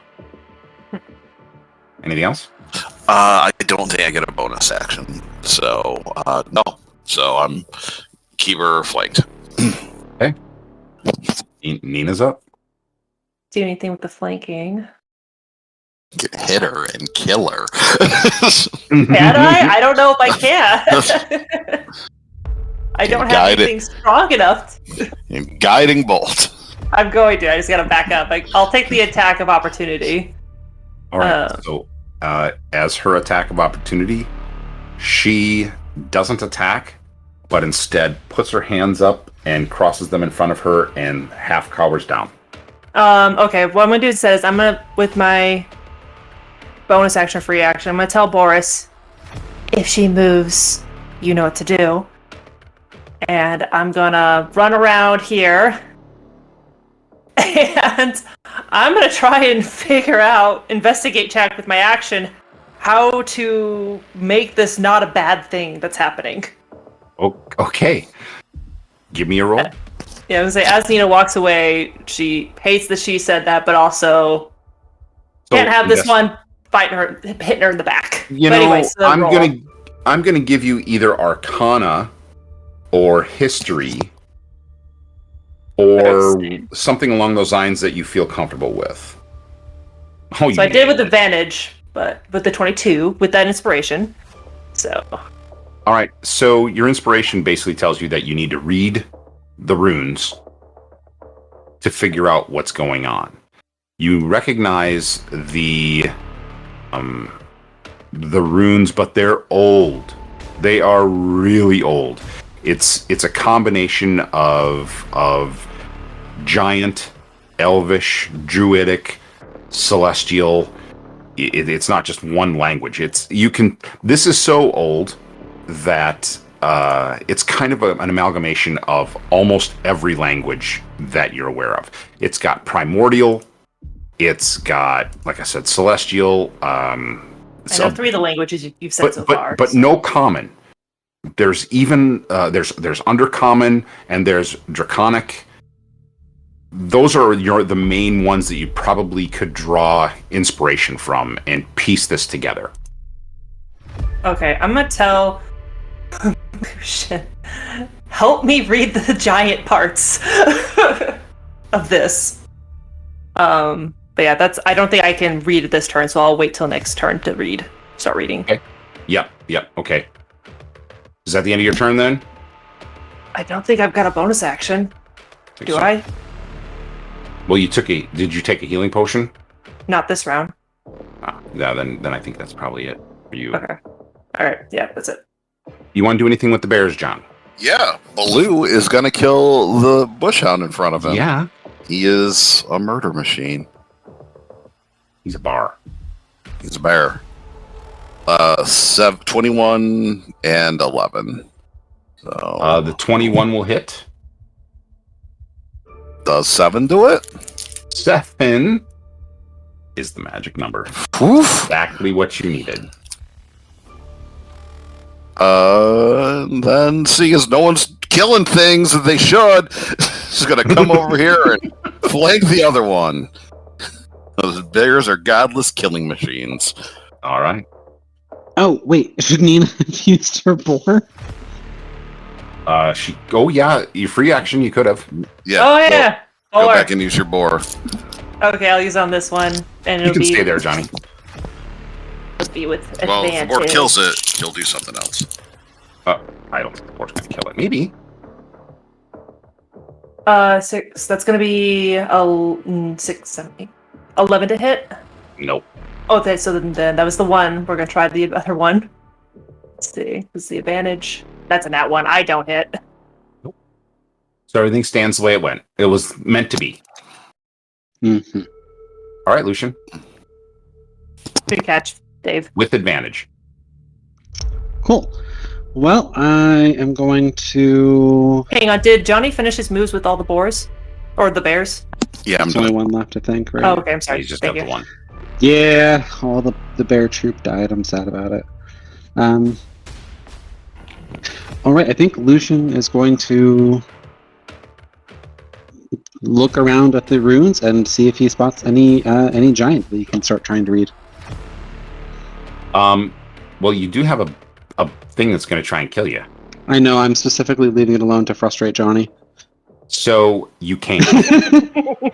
Anything else? I don't think I get a bonus action. So, no. So I'm keep her flanked. Okay. Nina's up. Do anything with the flanking? Hit her and kill her. Can I? I don't know if I can. I don't have Guide it. anything strong enough. Guiding bolt. I'm going to. I just gotta back up. I'll take the attack of opportunity. All right. So, as her attack of opportunity, she doesn't attack, but instead puts her hands up and crosses them in front of her and half cowers down. Okay, what I'm gonna do instead is I'm gonna, with my bonus action, free action, I'm gonna tell Boris, if she moves, you know what to do. And I'm gonna run around here. And I'm gonna try and figure out, investigate check with my action, how to make this not a bad thing that's happening. Okay. Give me a roll. Yeah, I was gonna say, as Nina walks away, she hates that she said that, but also can't have this one fighting her, hitting her in the back. You but know, anyways, I'm gonna give you either Arcana or history, or Yes. something along those lines that you feel comfortable with. Oh, So I did with advantage, but with the 22, with that inspiration. So. All right. So your inspiration basically tells you that you need to read the runes to figure out what's going on. You recognize the runes, but they're old. They are really old. It's a combination of giant, elvish, druidic, celestial. It's not just one language. This is so old that it's kind of an amalgamation of almost every language that you're aware of. It's got primordial. It's got, like I said, celestial. I know 3 of the languages you've said so far. But so. no common. There's even there's undercommon and there's draconic. Those are the main ones that you probably could draw inspiration from and piece this together. Okay, I'm gonna tell Lucian, help me read the giant parts of this. But yeah, I don't think I can read it this turn, so I'll wait till next turn to start reading. Okay. Yep, okay. Is that the end of your turn then? I don't think I've got a bonus action. Do so. I? Well, did you take a healing potion? Not this round. Yeah, then I think that's probably it for you. Okay. Alright, yeah, that's it. You want to do anything with the bears, John? Yeah, Baloo is going to kill the bushhound in front of him. Yeah. He is a murder machine. He's a bar. He's a bear. 21 and 11. So The 21 will hit. does 7 do it? 7 is the magic number. Oof. Exactly what you needed. Then seeing as no one's killing things that they should, she's gonna come over here and flank the other one. Those bears are godless killing machines. All right. Oh, wait. Should Nina have used her boar? Oh yeah, your free action you could have. Yeah. Oh yeah! Go Or- back and use your boar. Okay, I'll use on this one, and You it'll can be stay there, Johnny. be with Well, if advantage. the boar kills it, he'll do something else. I don't think the board's gonna kill it. Maybe. 6. That's gonna be 6, 7, 8, 11 to hit. Nope. Okay, so then that was the one. We're gonna try the other one. Let's see. This is the advantage. That's a nat 1. I don't hit. So everything stands the way it went. It was meant to be. Mm-hmm. All right, Lucian, Good catch, Dave. with advantage. Cool. Well, I am going to... Hang on, did Johnny finish his moves with all the boars? Or the bears? Yeah, I'm There's only one left, I think, right? Oh, okay, I'm sorry. He's just Thank got you. the one. Yeah, all the bear troop died. I'm sad about it. All right, I think Lucian is going to look around at the runes and see if he spots any giant that he can start trying to read. Well, you do have a thing that's going to try and kill you. I know, I'm specifically leaving it alone to frustrate Johnny. So you can't.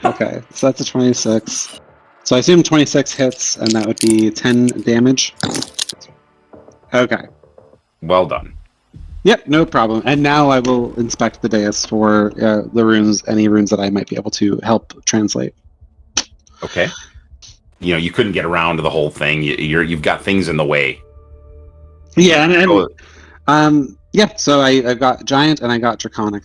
Okay, so that's a 26. So I assume 26 hits, and that would be 10 damage. Okay. Well done. Yep, no problem. And now I will inspect the dais for the runes, any runes that I might be able to help translate. Okay. You know, you couldn't get around to the whole thing. You've got things in the way. Yeah, yeah. So I've got giant and I got draconic.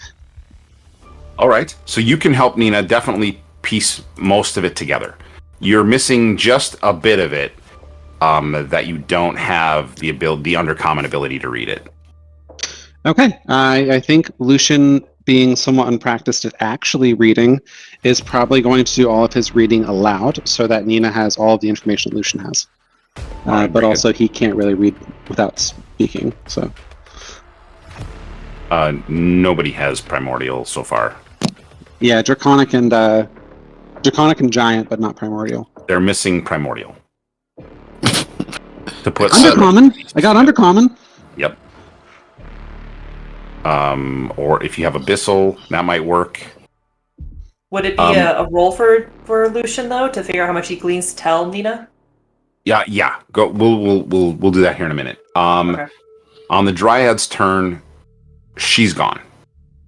All right. So you can help Nina definitely piece most of it together. You're missing just a bit of it that you don't have the undercommon ability to read it. Okay, I think Lucian, being somewhat unpracticed at actually reading, is probably going to do all of his reading aloud so that Nina has all of the information Lucian has. Right, but very also he can't really read without speaking, so... Nobody has primordial so far. Yeah, draconic and giant, but not primordial. They're missing primordial. To put Undercommon! I got undercommon! Yep. Or if you have Abyssal, that might work. Would it be a roll for Lucian though to figure out how much he gleans to tell Nina? Yeah. Go. We'll do that here in a minute. Okay. On the Dryad's turn, she's gone.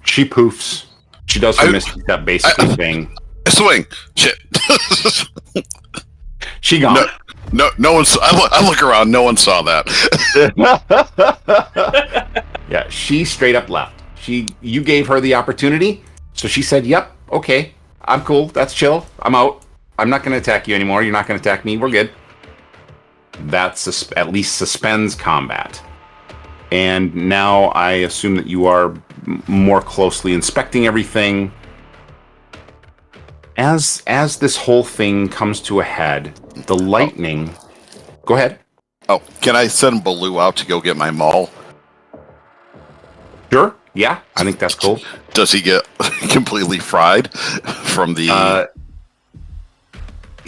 She poofs. She does her Misty Step basically thing. Swing. Shit. She gone. No one saw. I look around. No one saw that. Yeah, she straight up left. You gave her the opportunity, so she said, "Yep, okay, I'm cool. That's chill. I'm out. I'm not going to attack you anymore. You're not going to attack me. We're good." That at least suspends combat. And now I assume that you are more closely inspecting everything. As this whole thing comes to a head, the lightning... Go ahead. Oh, can I send Baloo out to go get my maul? Sure. Yeah, I think that's cool. Does he get completely fried from the...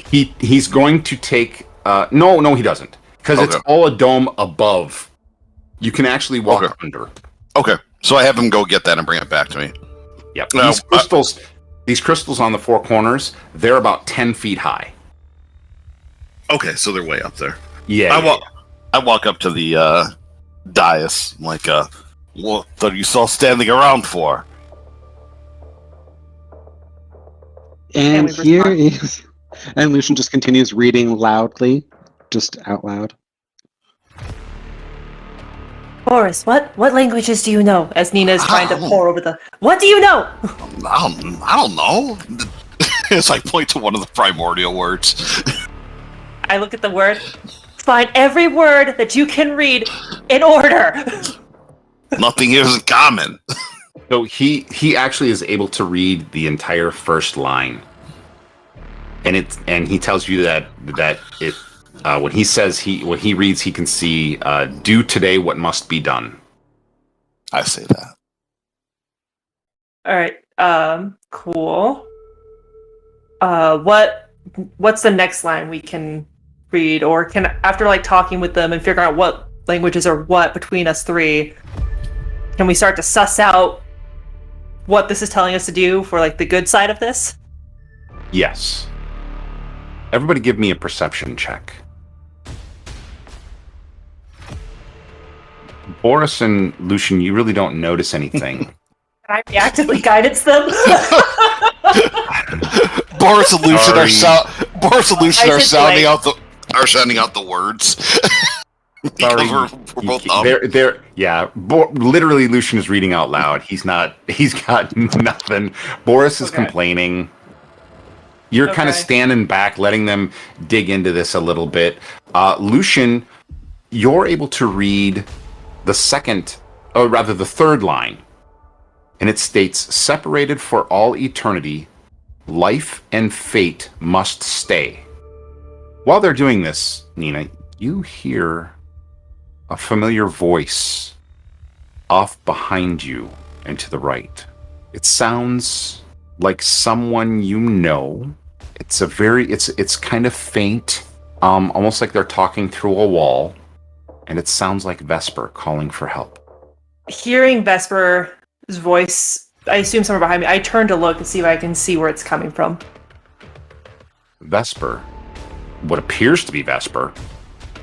He's going to take... No, he doesn't. Because it's all a dome above. You can actually walk under. Okay, so I have him go get that and bring it back to me. Yep. These crystals on the four corners, they're about 10 feet high. Okay, so they're way up there. Yeah. I walk up to the dais, like, what are you all standing around for? And here is... And Lucian just continues reading loudly, just out loud. Boris, what languages do you know? As Nina is trying to pour over the... What do you know? I don't know. It's like point to one of the primordial words. I look at the word. Find every word that you can read in order. Nothing is common. So he actually is able to read the entire first line. And he tells you that it when he reads, he can see do today what must be done. I say that. All right. Cool. What's the next line we can read, or can after like talking with them and figure out what languages are what between us three, can we start to suss out what this is telling us to do for like the good side of this? Yes. Everybody give me a perception check. Boris and Lucian, you really don't notice anything. Can I reactively guidance them? Boris and Lucian are sounding out the words. Sorry, we're both up. Literally, Lucian is reading out loud. He's got nothing. Boris is complaining. You're kind of standing back, letting them dig into this a little bit. Lucian, you're able to read the third line. And it states, separated for all eternity, life and fate must stay. While they're doing this, Nina, you hear a familiar voice off behind you and to the right. It sounds like someone you know. It's kind of faint, almost like they're talking through a wall, and it sounds like Vesper calling for help. Hearing Vesper's voice, I assume somewhere behind me, I turn to look and see if I can see where it's coming from. Vesper, what appears to be Vesper,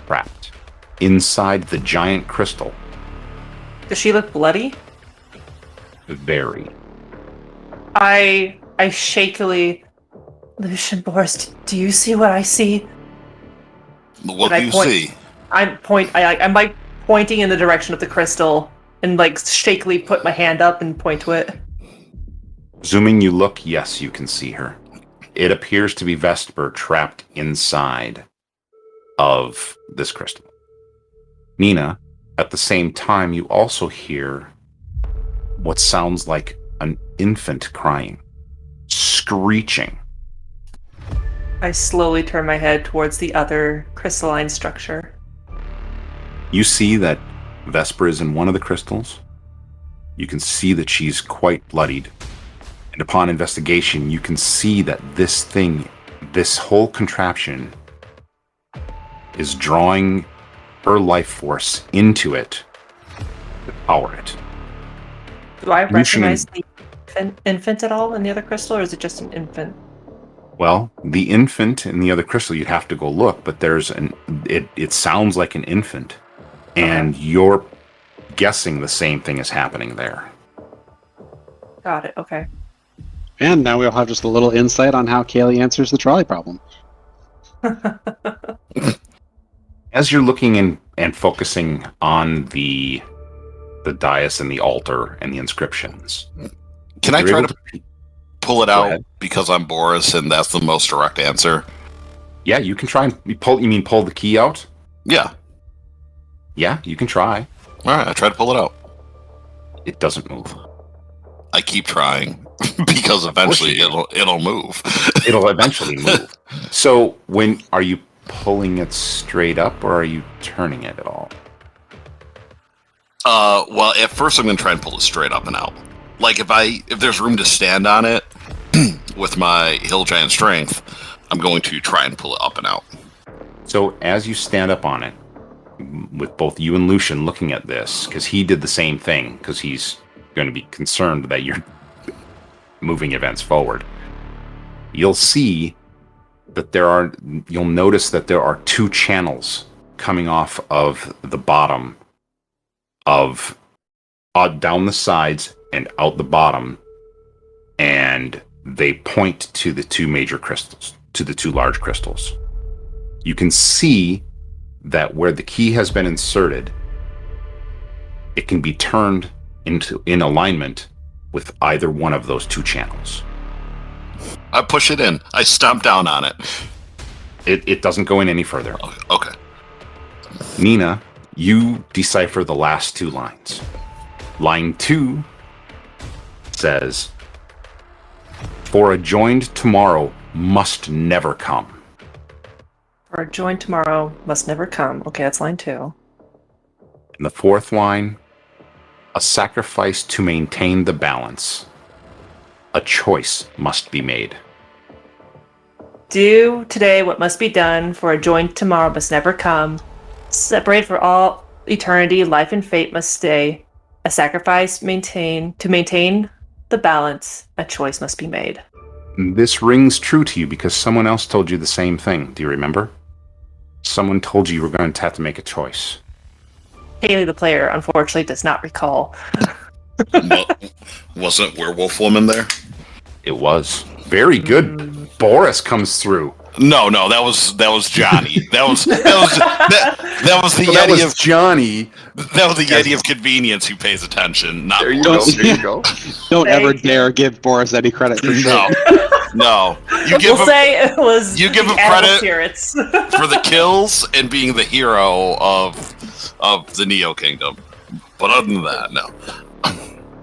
trapped inside the giant crystal. Does she look bloody? Very. I shakily... Lucian, Boris, do you see what I see? What do you see? I'm like pointing in the direction of the crystal and like shakily put my hand up and point to it. Zooming you look, yes, you can see her. It appears to be Vesper trapped inside of this crystal. Nina, at the same time, you also hear what sounds like an infant crying, screeching. I slowly turn my head towards the other crystalline structure. You see that Vesper is in one of the crystals. You can see that she's quite bloodied. And upon investigation, you can see that this whole contraption is drawing her life force into it to power it. Do I Lucian recognize the infant at all in the other crystal, or is it just an infant? Well, the infant in the other crystal, you'd have to go look, but it sounds like an infant. And you're guessing the same thing is happening there. Got it. Okay. And now we'll have just a little insight on how Kaylee answers the trolley problem. As you're looking in and focusing on the dais and the altar and the inscriptions, Can I you're try able to pull it Go out ahead. because I'm Boris and that's the most direct answer? Yeah, you can try and pull. You mean pull the key out? Yeah. Yeah, you can try. All right, I try to pull it out. It doesn't move. I keep trying because eventually you it'll move. It'll eventually move. So, are you pulling it straight up, or are you turning it at all? Well, at first I'm gonna try and pull it straight up and out. Like if there's room to stand on it with my hill giant strength, I'm going to try and pull it up and out. So, as you stand up on it, with both you and Lucian looking at this, because he did the same thing, because he's going to be concerned that you're moving events forward, you'll see that you'll notice that there are two channels coming off of the bottom of down the sides and out the bottom, and they point to the two major crystals, to the two large crystals. You can see that where the key has been inserted, it can be turned in alignment with either one of those two channels. I push it in. I stomp down on it. It doesn't go in any further. Okay. Nina, you decipher the last two lines. Line 2 says, "For a joined tomorrow must never come." For a join tomorrow must never come. Okay, that's line 2. And the fourth line, "A sacrifice to maintain the balance. A choice must be made." Do today what must be done, for a join tomorrow must never come. Separate for all eternity, life and fate must stay. A sacrifice to maintain the balance. A choice must be made. This rings true to you because someone else told you the same thing. Do you remember? Someone told you were going to have to make a choice. Haley, the player, unfortunately does not recall. Wasn't Werewolf Woman there? It was. Very good. Boris comes through. No, that was Johnny. That was the So that Yeti was of Johnny. that was the Yeti of convenience who pays attention. Not There you Boris. go. There you go. Don't ever Thank you. dare give Boris any credit for shit. No. You give We'll him say it was you give the him animal credit. spirits. for the kills and being the hero of the Neo Kingdom. But other than that, no.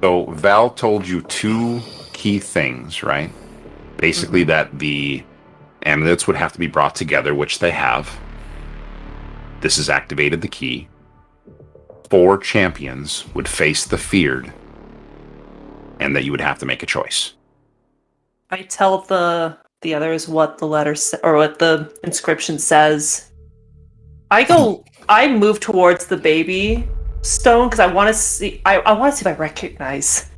So Val told you two key things, right? Basically that the amulets would have to be brought together, which they have. This has activated the key. 4 champions would face the feared, and that you would have to make a choice. I tell the others what the letter or what the inscription says. I move towards the baby stone because I want to see. I want to see if I recognize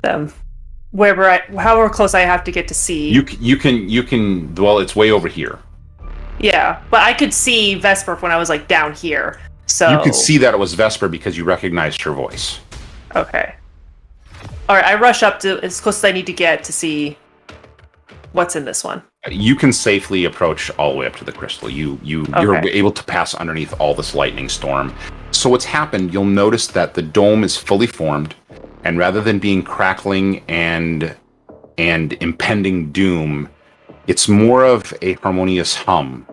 them. However close I have to get to see. You can. Well, it's way over here. Yeah, but I could see Vesper when I was like down here. So You could see that it was Vesper because you recognized her voice. Okay. All right, I rush up to as close as I need to get to see what's in this one. You can safely approach all the way up to the crystal. You're Okay. able to pass underneath all this lightning storm. So what's happened? You'll notice that the dome is fully formed, and rather than being crackling and impending doom, it's more of a harmonious hum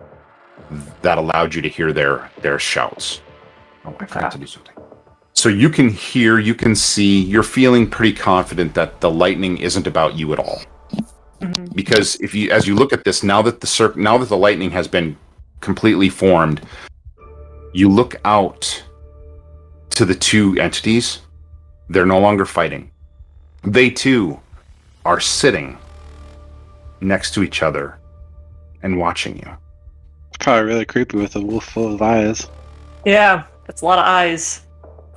that allowed you to hear their shouts. Oh, I forgot to do something. So you can hear, you can see, you're feeling pretty confident that the lightning isn't about you at all. Mhm. Because as you look at this, now that the lightning has been completely formed, you look out to the two entities. They're no longer fighting. They too are sitting next to each other and watching you. Probably really creepy with a wolf full of eyes. Yeah, that's a lot of eyes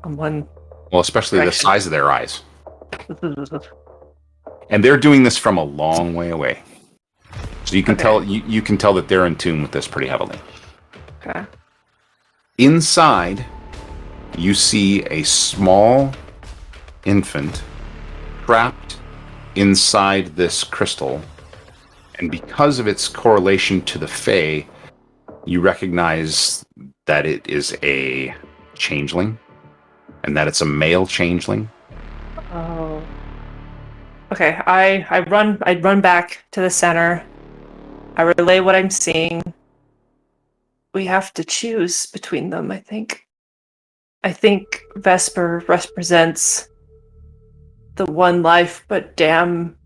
on one. Well, especially the Correction. size of their eyes. And they're doing this from a long way away. So you can tell you can tell that they're in tune with this pretty heavily. Okay. Inside, you see a small infant trapped inside this crystal. And because of its correlation to the Fae, you recognize that it is a changeling, and that it's a male changeling. Oh. Okay, I run back to the center. I relay what I'm seeing. We have to choose between them, I think. I think Vesper represents the one life, but damn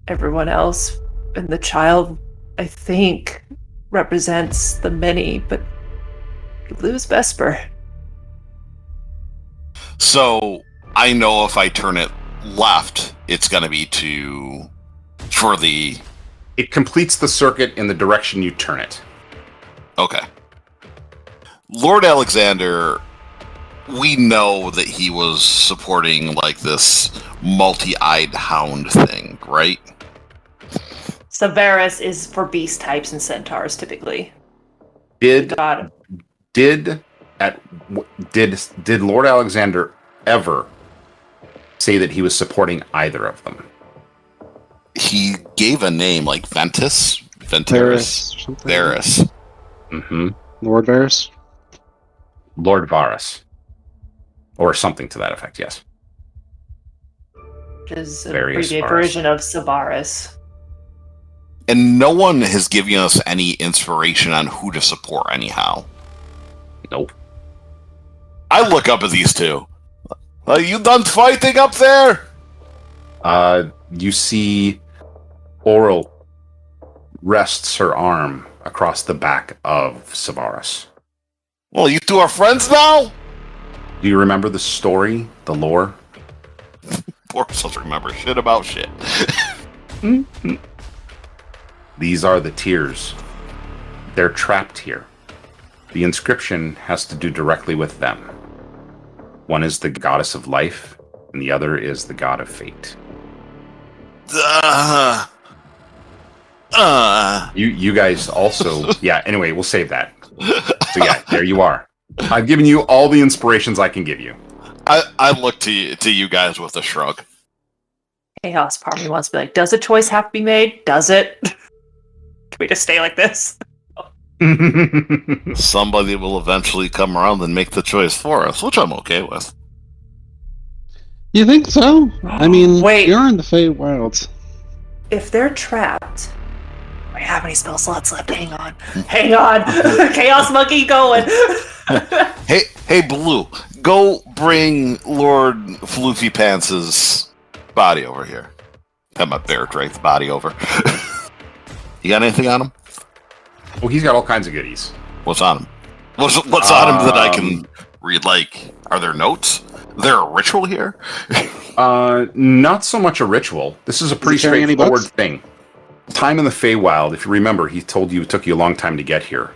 everyone else. And the child, I think, represents the many, but you lose Vesper. So I know if I turn it left, it's going to be for the. It completes the circuit in the direction you turn it. Okay. Lord Alexander, we know that he was supporting like this multi-eyed hound thing, right? Severus is for beast types and centaurs typically. Did God. did Lord Alexander ever say that he was supporting either of them? He gave a name like Ventus, Varus. Varus. Mm-hmm. Lord Varus. Lord Varus. Or something to that effect, yes. Which is a Various abbreviated Varus. version of Severus. And no one has given us any inspiration on who to support anyhow. Nope. I look up at these two. Are you done fighting up there? You see Oral rests her arm across the back of Severus. Well, you two are friends now? Do you remember the story, the lore? Dorks doesn't remember shit about shit. These are the tears. They're trapped here. The inscription has to do directly with them. One is the goddess of life, and the other is the god of fate. You guys also... Yeah, anyway, we'll save that. So yeah, there you are. I've given you all the inspirations I can give you. I look to you guys with a shrug. Chaos part of me wants to be like, does a choice have to be made? Does it? Can we just stay like this? Somebody will eventually come around and make the choice for us, which I'm okay with. You think so? I mean, Wait. you're in the Fey Wilds. If they're trapped... Wait, how many spell slots left? Hang on. Hang on! Chaos monkey going! Hey, Blue, go bring Lord Floofy Pants's body over here. Have my bear drag the body over. You got anything on him? Well, he's got all kinds of goodies. What's on him? What's on him that I can read? Like, are there notes? Is there a ritual here? Not so much a ritual. This is a pretty he carrying any straightforward books? thing. Time in the Feywild, if you remember, he told you it took you a long time to get here.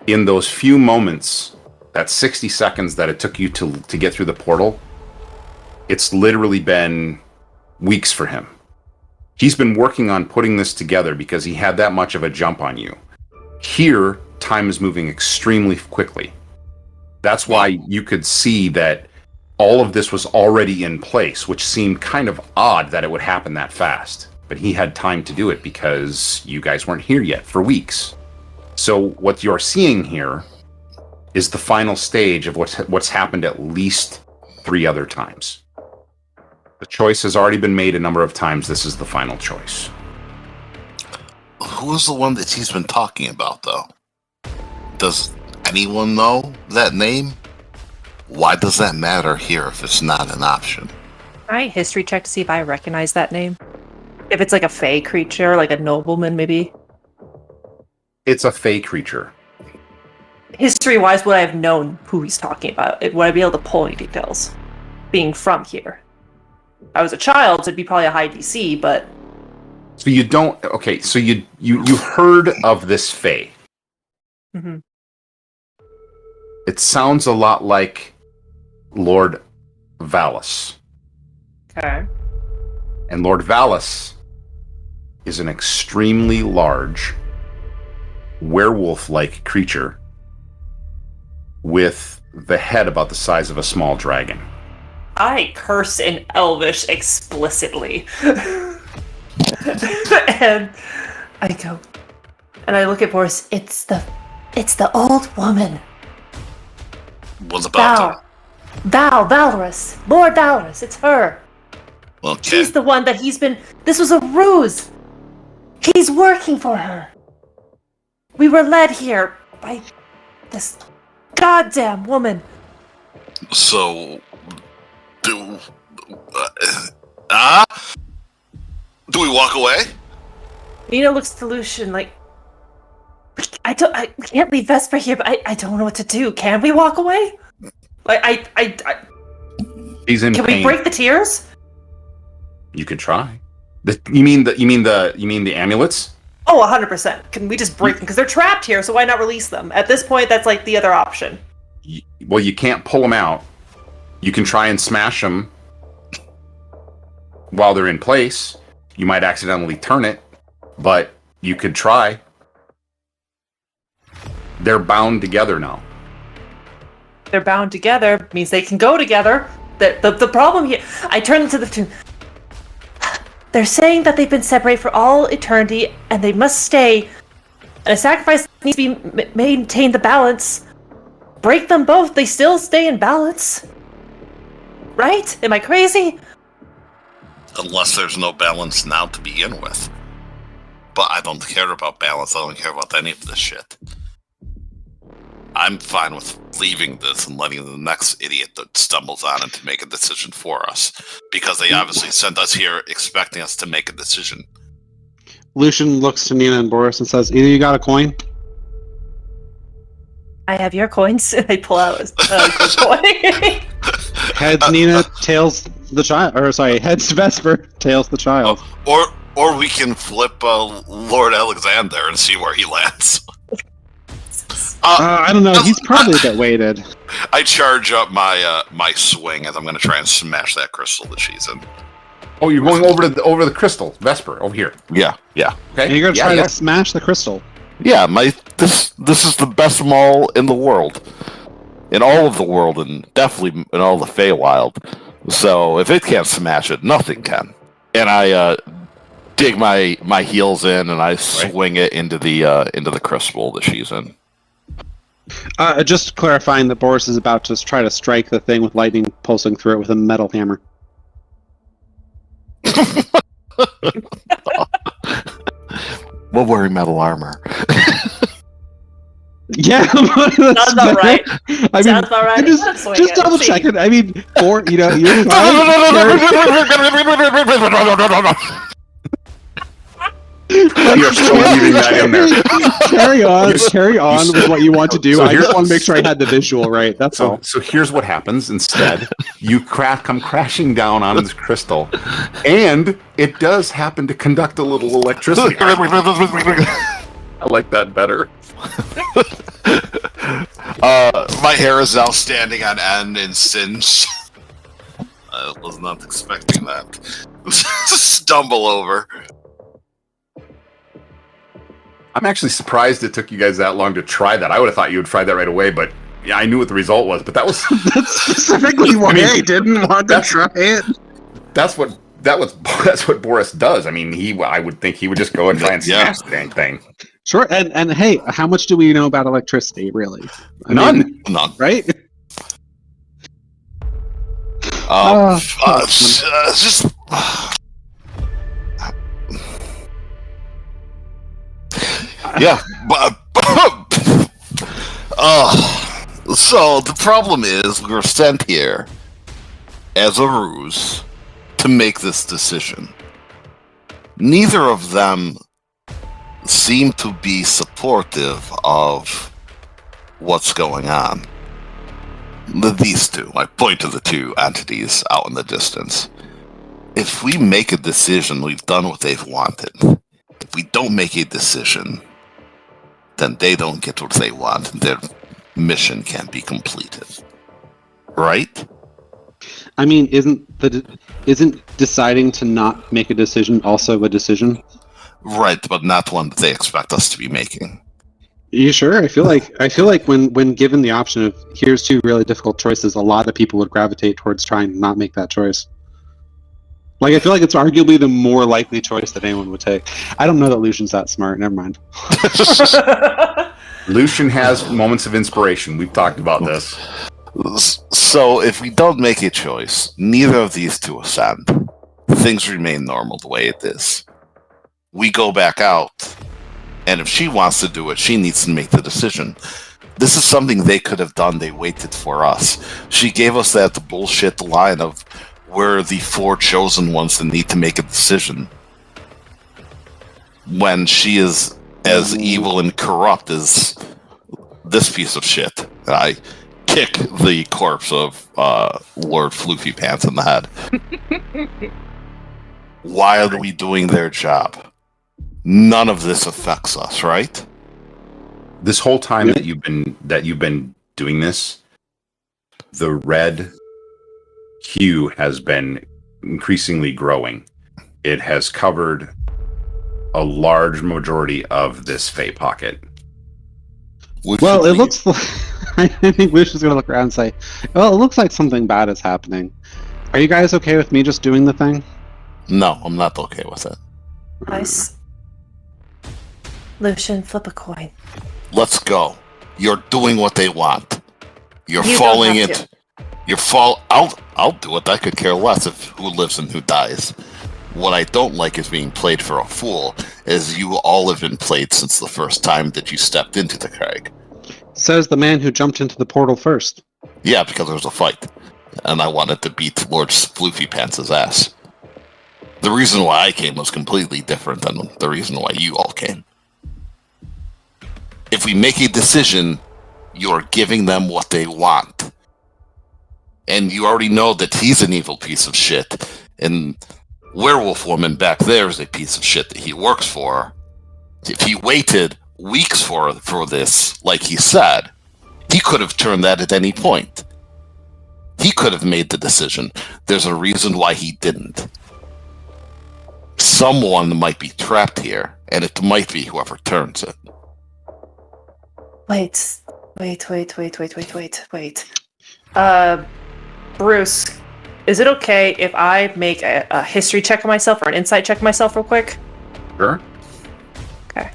In those few moments, that 60 seconds that it took you to get through the portal, it's literally been weeks for him. He's been working on putting this together because he had that much of a jump on you. Here, time is moving extremely quickly. That's why you could see that all of this was already in place, which seemed kind of odd that it would happen that fast. But he had time to do it because you guys weren't here yet for weeks. So what you're seeing here is the final stage of what's happened at least 3 other times. The choice has already been made a number of times. This is the final choice. Who is the one that he's been talking about, though? Does anyone know that name? Why does that matter here if it's not an option? Can I history check to see if I recognize that name? If it's like a fey creature, like a nobleman, maybe? It's a fey creature. History-wise, would I have known who he's talking about? Would I be able to pull any details? Being from here. I was a child, so it'd be probably a high DC, but... So you don't... Okay, so you heard of this fey. Mm-hmm. It sounds a lot like Lord Valus. Okay. And Lord Valis is an extremely large werewolf-like creature with the head about the size of a small dragon. I curse in Elvish explicitly. And I go, and I look at Boris. It's the old woman. Was about Valorous. Lord Valorous, it's her. Okay. She's the one that this was a ruse. He's working for her. We were led here by this goddamn woman. So, do we walk away? Nina looks to Lucian like, we can't leave Vesper here, but I don't know what to do. Can we walk away? Like, He's in can pain. we break the tears? You could try. You mean the amulets? Oh, 100%. Can we just break them? Because they're trapped here, so why not release them? At this point, that's like the other option. Well, you can't pull them out. You can try and smash them while they're in place. You might accidentally turn it, but you could try. They're bound together now. They're bound together, means they can go together. The problem here, I turn to the two. They're saying that they've been separated for all eternity, and they must stay. And a sacrifice needs to be maintain the balance. Break them both, they still stay in balance. Right? Am I crazy? Unless there's no balance now to begin with. But I don't care about balance. I don't care about any of this shit. I'm fine with leaving this and letting the next idiot that stumbles on it to make a decision for us. Because they obviously sent us here expecting us to make a decision. Lucian looks to Nina and Boris and says, either you got a coin? I have your coins, and I pull out a coin. Heads Nina, tails the child. Or sorry, heads Vesper, tails the child. Or we can flip Lord Alexander and see where he lands. I don't know. He's probably a bit weighted. I charge up my swing as I'm going to try and smash that crystal that she's in. Oh, you're going over the crystal, Vesper, over here. Yeah. Okay. And you're going to try to smash the crystal. Yeah, this is the best mall in the world. In all of the world, and definitely in all the Feywild. So if it can't smash it, nothing can. And I dig my heels in and I swing it into the crystal that she's in. Just clarifying that Boris is about to try to strike the thing with lightning pulsing through it with a metal hammer. We'll wear metal armor. Yeah, Sounds about right. I mean, Sounds about right. Just double check it. I mean, you're You're still leaving that in there. Carry on with what you want to do. I just want to make sure I had the visual right. That's all. So here's what happens instead. You come crashing down on this crystal, and it does happen to conduct a little electricity. I like that better. My hair is now standing on end and singed. I was not expecting that. Stumble over. I'm actually surprised it took you guys that long to try that. I would have thought you would try that right away, but yeah, I knew what the result was. But that was That's specifically why I didn't want to try it. That's what Boris does. I mean, I would think he would just go and try and smash the dang thing. Sure, and hey, how much do we know about electricity, really? None. Right? Just... Yeah, but so the problem is we were sent here as a ruse to make this decision. Neither of them seem to be supportive of what's going on. These two, I point to the two entities out in the distance. If we make a decision, we've done what they've wanted. If we don't make a decision, then they don't get what they want, and their mission can't be completed. Right? I mean, isn't deciding to not make a decision also a decision? Right, but not one that they expect us to be making. Are you sure? I feel like when given the option of here's two really difficult choices, a lot of people would gravitate towards trying to not make that choice. Like, I feel like it's arguably the more likely choice that anyone would take. I don't know that Lucian's that smart. Never mind. Lucian has moments of inspiration. We've talked about this. So if we don't make a choice, neither of these two ascend. Things remain normal the way it is. We go back out, and if she wants to do it, she needs to make the decision. This is something they could have done. They waited for us. She gave us that bullshit line of, we're the four chosen ones that need to make a decision. When she is as evil and corrupt as this piece of shit. I kick the corpse of Lord Floofy Pants in the head. Why are we doing their job? None of this affects us, right? This whole time that you've been doing this, the red hue has been increasingly growing. It has covered a large majority of this Fey pocket. Well, it looks like I think Lucian's gonna look around and say, "Well, it looks like something bad is happening. Are you guys okay with me just doing the thing?" No, I'm not okay with it. Nice. Lucian, flip a coin. Let's go. You're doing what they want. You're You falling don't have into. I'll do it. I could care less of who lives and who dies. What I don't like is being played for a fool, as you all have been played since the first time that you stepped into the Craig. Says the man who jumped into the portal first. Yeah, because there was a fight, and I wanted to beat Lord Floofy Pants' ass. The reason why I came was completely different than the reason why you all came. If we make a decision, you're giving them what they want. And you already know that he's an evil piece of shit, and Werewolf Woman back there is a piece of shit that he works for. If he waited weeks for this, like he said, he could have turned that at any point. He could have made the decision. There's a reason why he didn't. Someone might be trapped here, and it might be whoever turns it. Wait. Bruce, is it okay if I make a history check on myself or an insight check on myself real quick? Sure. Okay.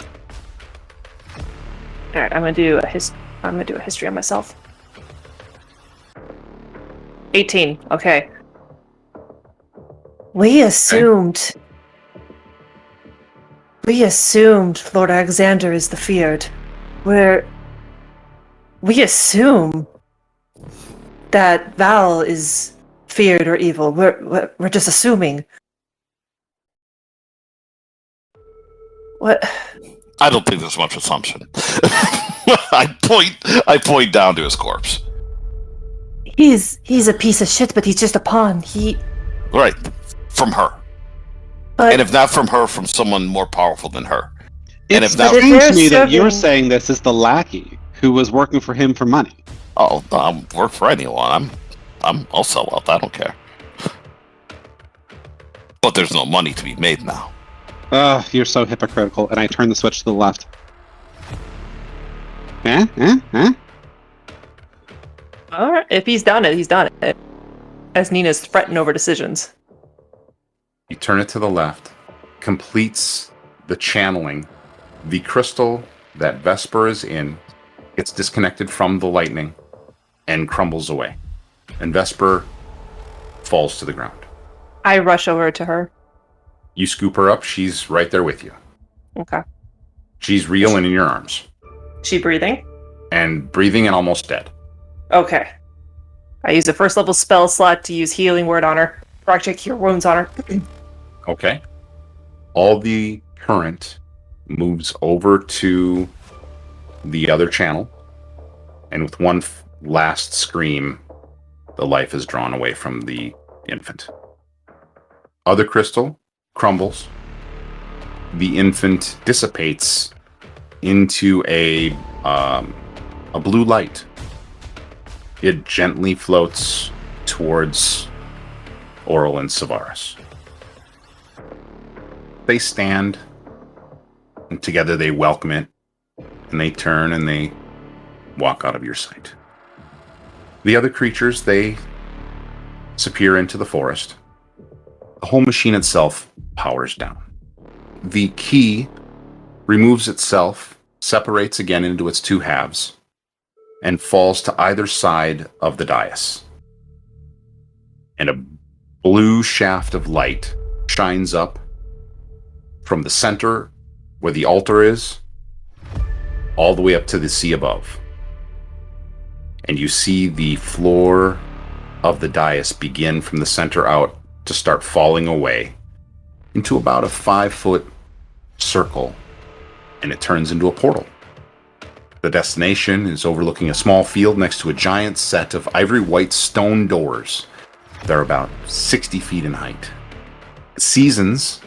All right, I'm gonna do a history on myself. 18. Okay. We assumed Lord Alexander is the feared. We assume that Val is feared or evil. We're just assuming. What? I don't think there's much assumption. I point down to his corpse. He's a piece of shit, but he's just a pawn. Right. From her. But And if not from her, from someone more powerful than her. And It's if that- strange to me They're that you're serving- saying this is the lackey who was working for him for money. Oh, work for anyone. I'll sell out. I don't care. But there's no money to be made now. You're so hypocritical, and I turn the switch to the left. Eh? all right, if he's done it, he's done it. As Nina's fretting over decisions. You turn it to the left, completes the channeling. The crystal that Vesper is in gets disconnected from the lightning and crumbles away. And Vesper falls to the ground. I rush over to her. You scoop her up. She's right there with you. Okay. She's real and in your arms. She breathing? And breathing and almost dead. Okay. I use a first level spell slot to use healing word on her. Project Cure Wounds on her. Okay. All the current moves over to the other channel. And with one last scream, the life is drawn away from the infant. Other crystal crumbles. The infant dissipates into a blue light. It gently floats towards Oral and Savaris. They stand, and together they welcome it, and they turn and they walk out of your sight. The other creatures, they disappear into the forest. The whole machine itself powers down. The key removes itself, separates again into its two halves, and falls to either side of the dais. And a blue shaft of light shines up from the center where the altar is, all the way up to the sea above. And you see the floor of the dais begin from the center out to start falling away into about a 5-foot circle, and it turns into a portal. The destination is overlooking a small field next to a giant set of ivory white stone doors. They're about 60 feet in height. Seasons,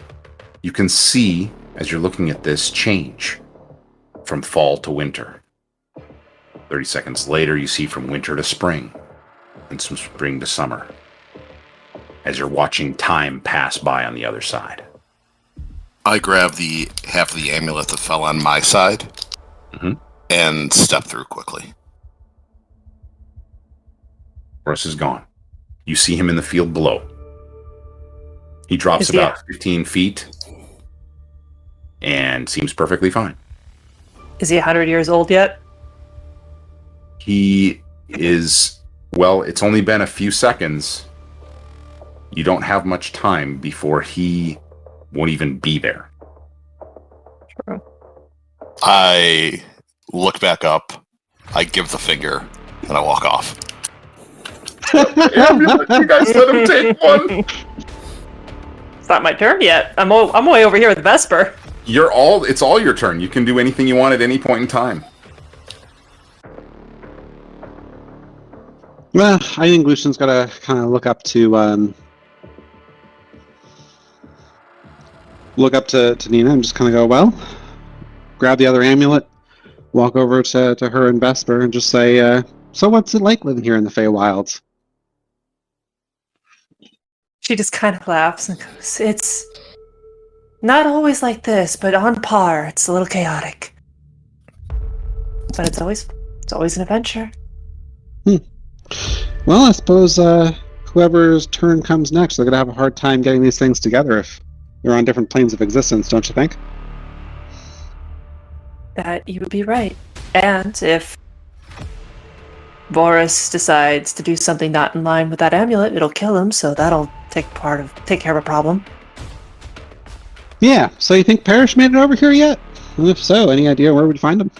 you can see, as you're looking at this, change from fall to winter. 30 seconds later, you see from winter to spring, and from spring to summer, as you're watching time pass by on the other side. I grab the half of the amulet that fell on my side and step through quickly. Boris is gone. You see him in the field below. He drops about 15 feet and seems perfectly fine. Is he 100 years old yet? He is, well, it's only been a few seconds. You don't have much time before he won't even be there. True. I look back up, I give the finger, and I walk off. You guys let him take one. It's not my turn yet. I'm way over here with Vesper. It's all your turn. You can do anything you want at any point in time. Well, I think Lucian's got to kind of look up to Nina and just kind of go, well, grab the other amulet, walk over to her and Vesper and just say, so what's it like living here in the Feywilds? She just kind of laughs and goes, it's not always like this, but on par. It's a little chaotic. But it's always an adventure. Well, I suppose whoever's turn comes next, they're going to have a hard time getting these things together if they're on different planes of existence, don't you think? That you would be right. And if Boris decides to do something not in line with that amulet, it'll kill him, so that'll take care of a problem. Yeah, so you think Parrish made it over here yet? And if so, any idea where we'd find him?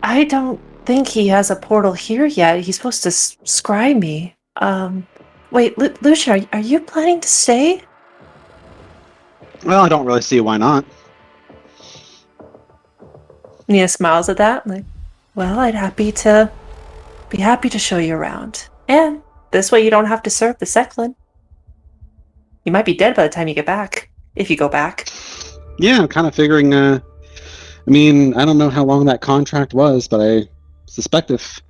I don't think he has a portal here yet. He's supposed to scry me. Wait, Lucian, are you planning to stay? Well, I don't really see why not. Nina smiles at that, like, well, I'd be happy to show you around. And this way you don't have to serve the Seclin. You might be dead by the time you get back, if you go back. Yeah, I'm kind of figuring, I don't know how long that contract was, but I suspect if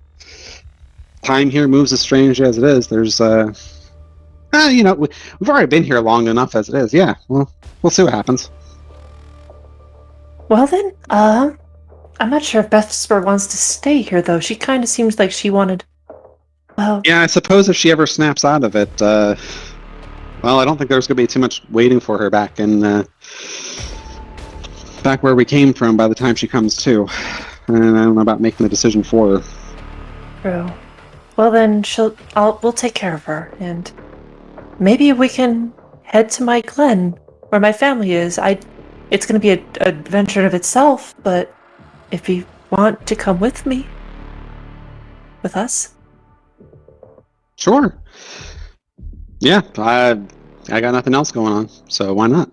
time here moves as strangely as it is, there's, we've already been here long enough as it is. Yeah, well, we'll see what happens. Well then, I'm not sure if Vesper wants to stay here, though. She kind of seems like she wanted... Well... Yeah, I suppose if she ever snaps out of it, well, I don't think there's going to be too much waiting for her back where we came from by the time she comes to. And I don't know about making the decision for her. True. Well then, we'll take care of her, and maybe we can head to my glen, where my family is. It's going to be an adventure in of itself, but if you want to come with me, with us? Sure. Yeah, I got nothing else going on, so why not?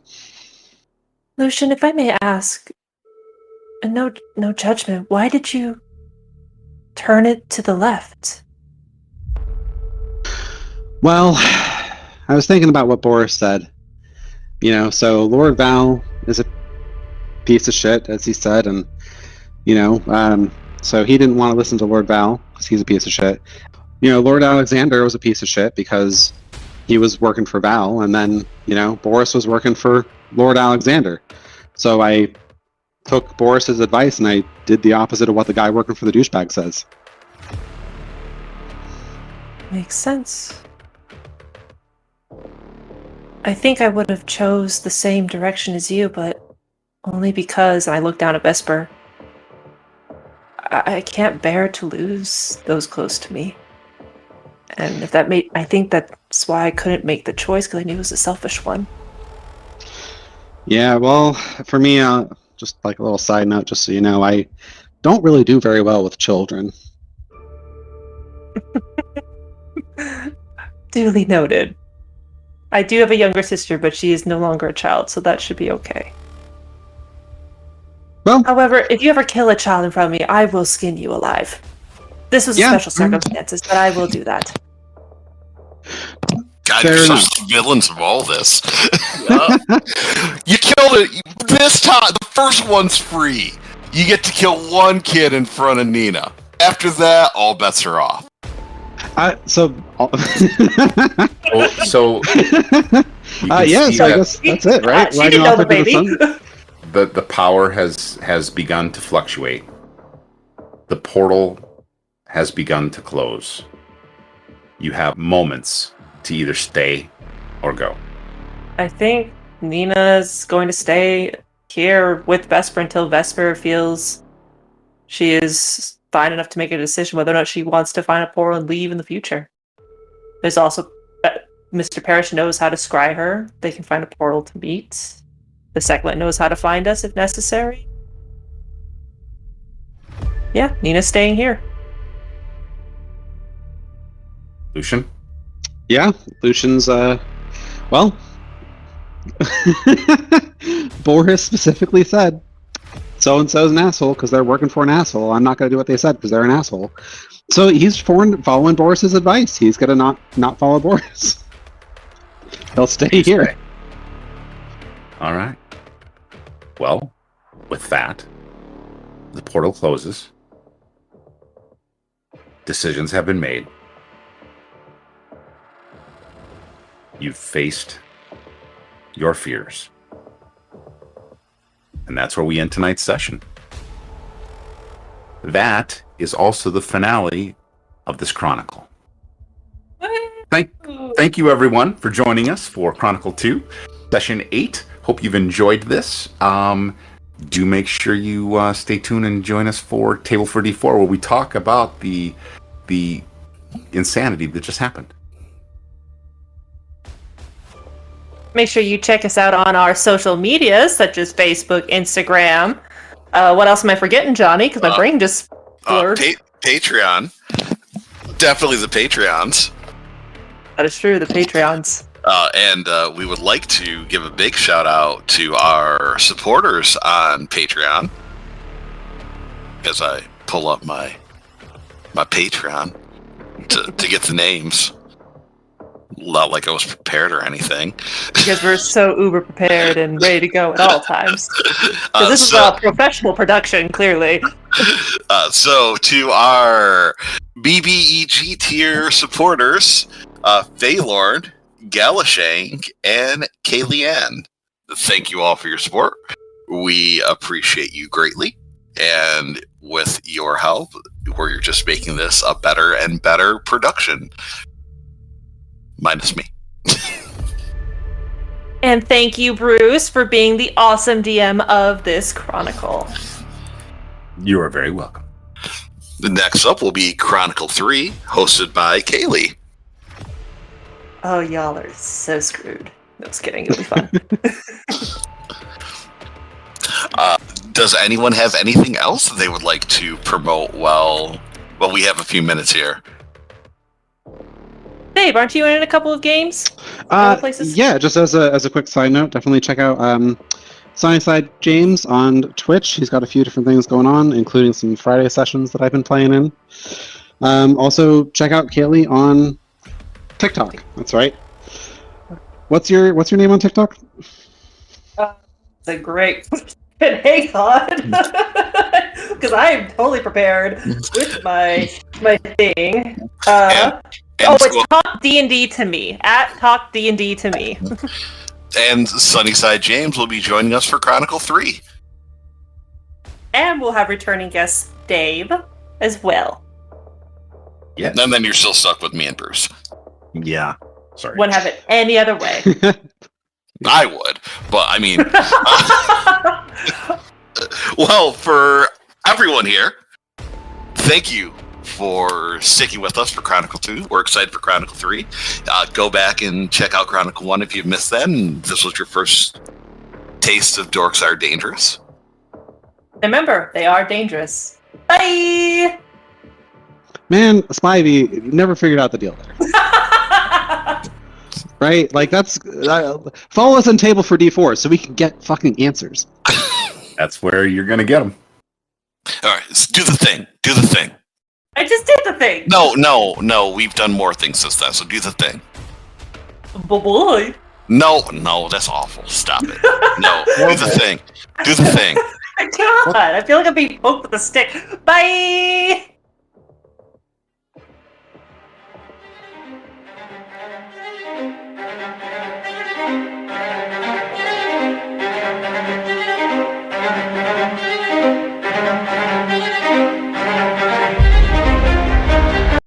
Lucian, if I may ask, and no judgment, why did you turn it to the left? Well, I was thinking about what Boris said. So Lord Val is a piece of shit, as he said, and, so he didn't want to listen to Lord Val, because he's a piece of shit. Lord Alexander was a piece of shit because he was working for Val, and then, Boris was working for Lord Alexander. So I took Boris's advice and I did the opposite of what the guy working for the douchebag says. Makes sense. I think I would have chose the same direction as you, but only because I looked down at Vesper. I can't bear to lose those close to me. And if that I think that's why I couldn't make the choice, because I knew it was a selfish one. Yeah, well, for me, just like a little side note, just so you know, I don't really do very well with children. Duly noted. I do have a younger sister, but she is no longer a child, so that should be okay. Well, however, if you ever kill a child in front of me, I will skin you alive. This was special circumstances, but I will do that. God, you're such the villains of all this. You killed it. This time, the first one's free. You get to kill one kid in front of Nina. After that, all bets are off. So I guess that's it, right? She didn't know the baby. The power has begun to fluctuate. The portal has begun to close. You have moments to either stay or go. I think Nina's going to stay here with Vesper until Vesper feels she is fine enough to make a decision whether or not she wants to find a portal and leave in the future. There's also Mr. Parrish knows how to scry her. They can find a portal to meet. The Second knows how to find us if necessary. Yeah, Nina's staying here. Lucian? Yeah, Lucian's, well, Boris specifically said, so-and-so's an asshole because they're working for an asshole. I'm not going to do what they said because they're an asshole. So he's following Boris's advice. He's going to not follow Boris. He'll stay here. All right. Well, with that, the portal closes. Decisions have been made. You've faced your fears. And that's where we end tonight's session. That is also the finale of this Chronicle. Thank you, everyone, for joining us for Chronicle 2, Session 8. Hope you've enjoyed this. Do make sure you stay tuned and join us for Table for D4, where we talk about the insanity that just happened. Make sure you check us out on our social medias, such as Facebook, Instagram. What else am I forgetting, Johnny? Because my brain just blurred. Patreon. Definitely the Patreons. That is true, the Patreons. And we would like to give a big shout out to our supporters on Patreon. As I pull up my Patreon to get the names. Not like I was prepared or anything. Because we're so uber prepared and ready to go at all times. Because this is a professional production, clearly. So to our BBEG tier supporters, Faylord, Galashang, and Kayleanne. Thank you all for your support. We appreciate you greatly. And with your help, we're just making this a better and better production. Minus me. And thank you, Bruce, for being the awesome DM of this Chronicle. You are very welcome. The next up will be Chronicle 3, hosted by Kaylee. Oh, y'all are so screwed. No, just kidding. It'll be fun. Does anyone have anything else that they would like to promote? Well, we have a few minutes here. Dave, aren't you in a couple of games? Places? Yeah, just as a quick side note, definitely check out Sunnyside James on Twitch. He's got a few different things going on, including some Friday sessions that I've been playing in. Also, check out Kaylee on TikTok. That's right. What's your name on TikTok? It's a great question. Hang on. Because I am totally prepared with my my thing. And It's Talk D&D to me. At Talk D&D to me. And Sunnyside James will be joining us for Chronicle 3. And we'll have returning guest Dave as well. Yes. And then you're still stuck with me and Bruce. Yeah. Sorry. Wouldn't have it any other way. I would, but I mean, well, for everyone here, thank you for sticking with us for Chronicle 2. We're excited for Chronicle 3. Go back and check out Chronicle 1 if you've missed that, and this was your first taste of Dorks Are Dangerous. Remember, they are dangerous. Bye! Man, Spivey never figured out the deal there. Right? Like, that's... follow us on Table for D4 so we can get fucking answers. That's where you're going to get them. All right, let's do the thing. Do the thing. I just did the thing. No. We've done more things since then, so do the thing. Boy. No, that's awful. Stop it. No, do the thing. Do the thing. God, I feel like I'm being poked with a stick. Bye!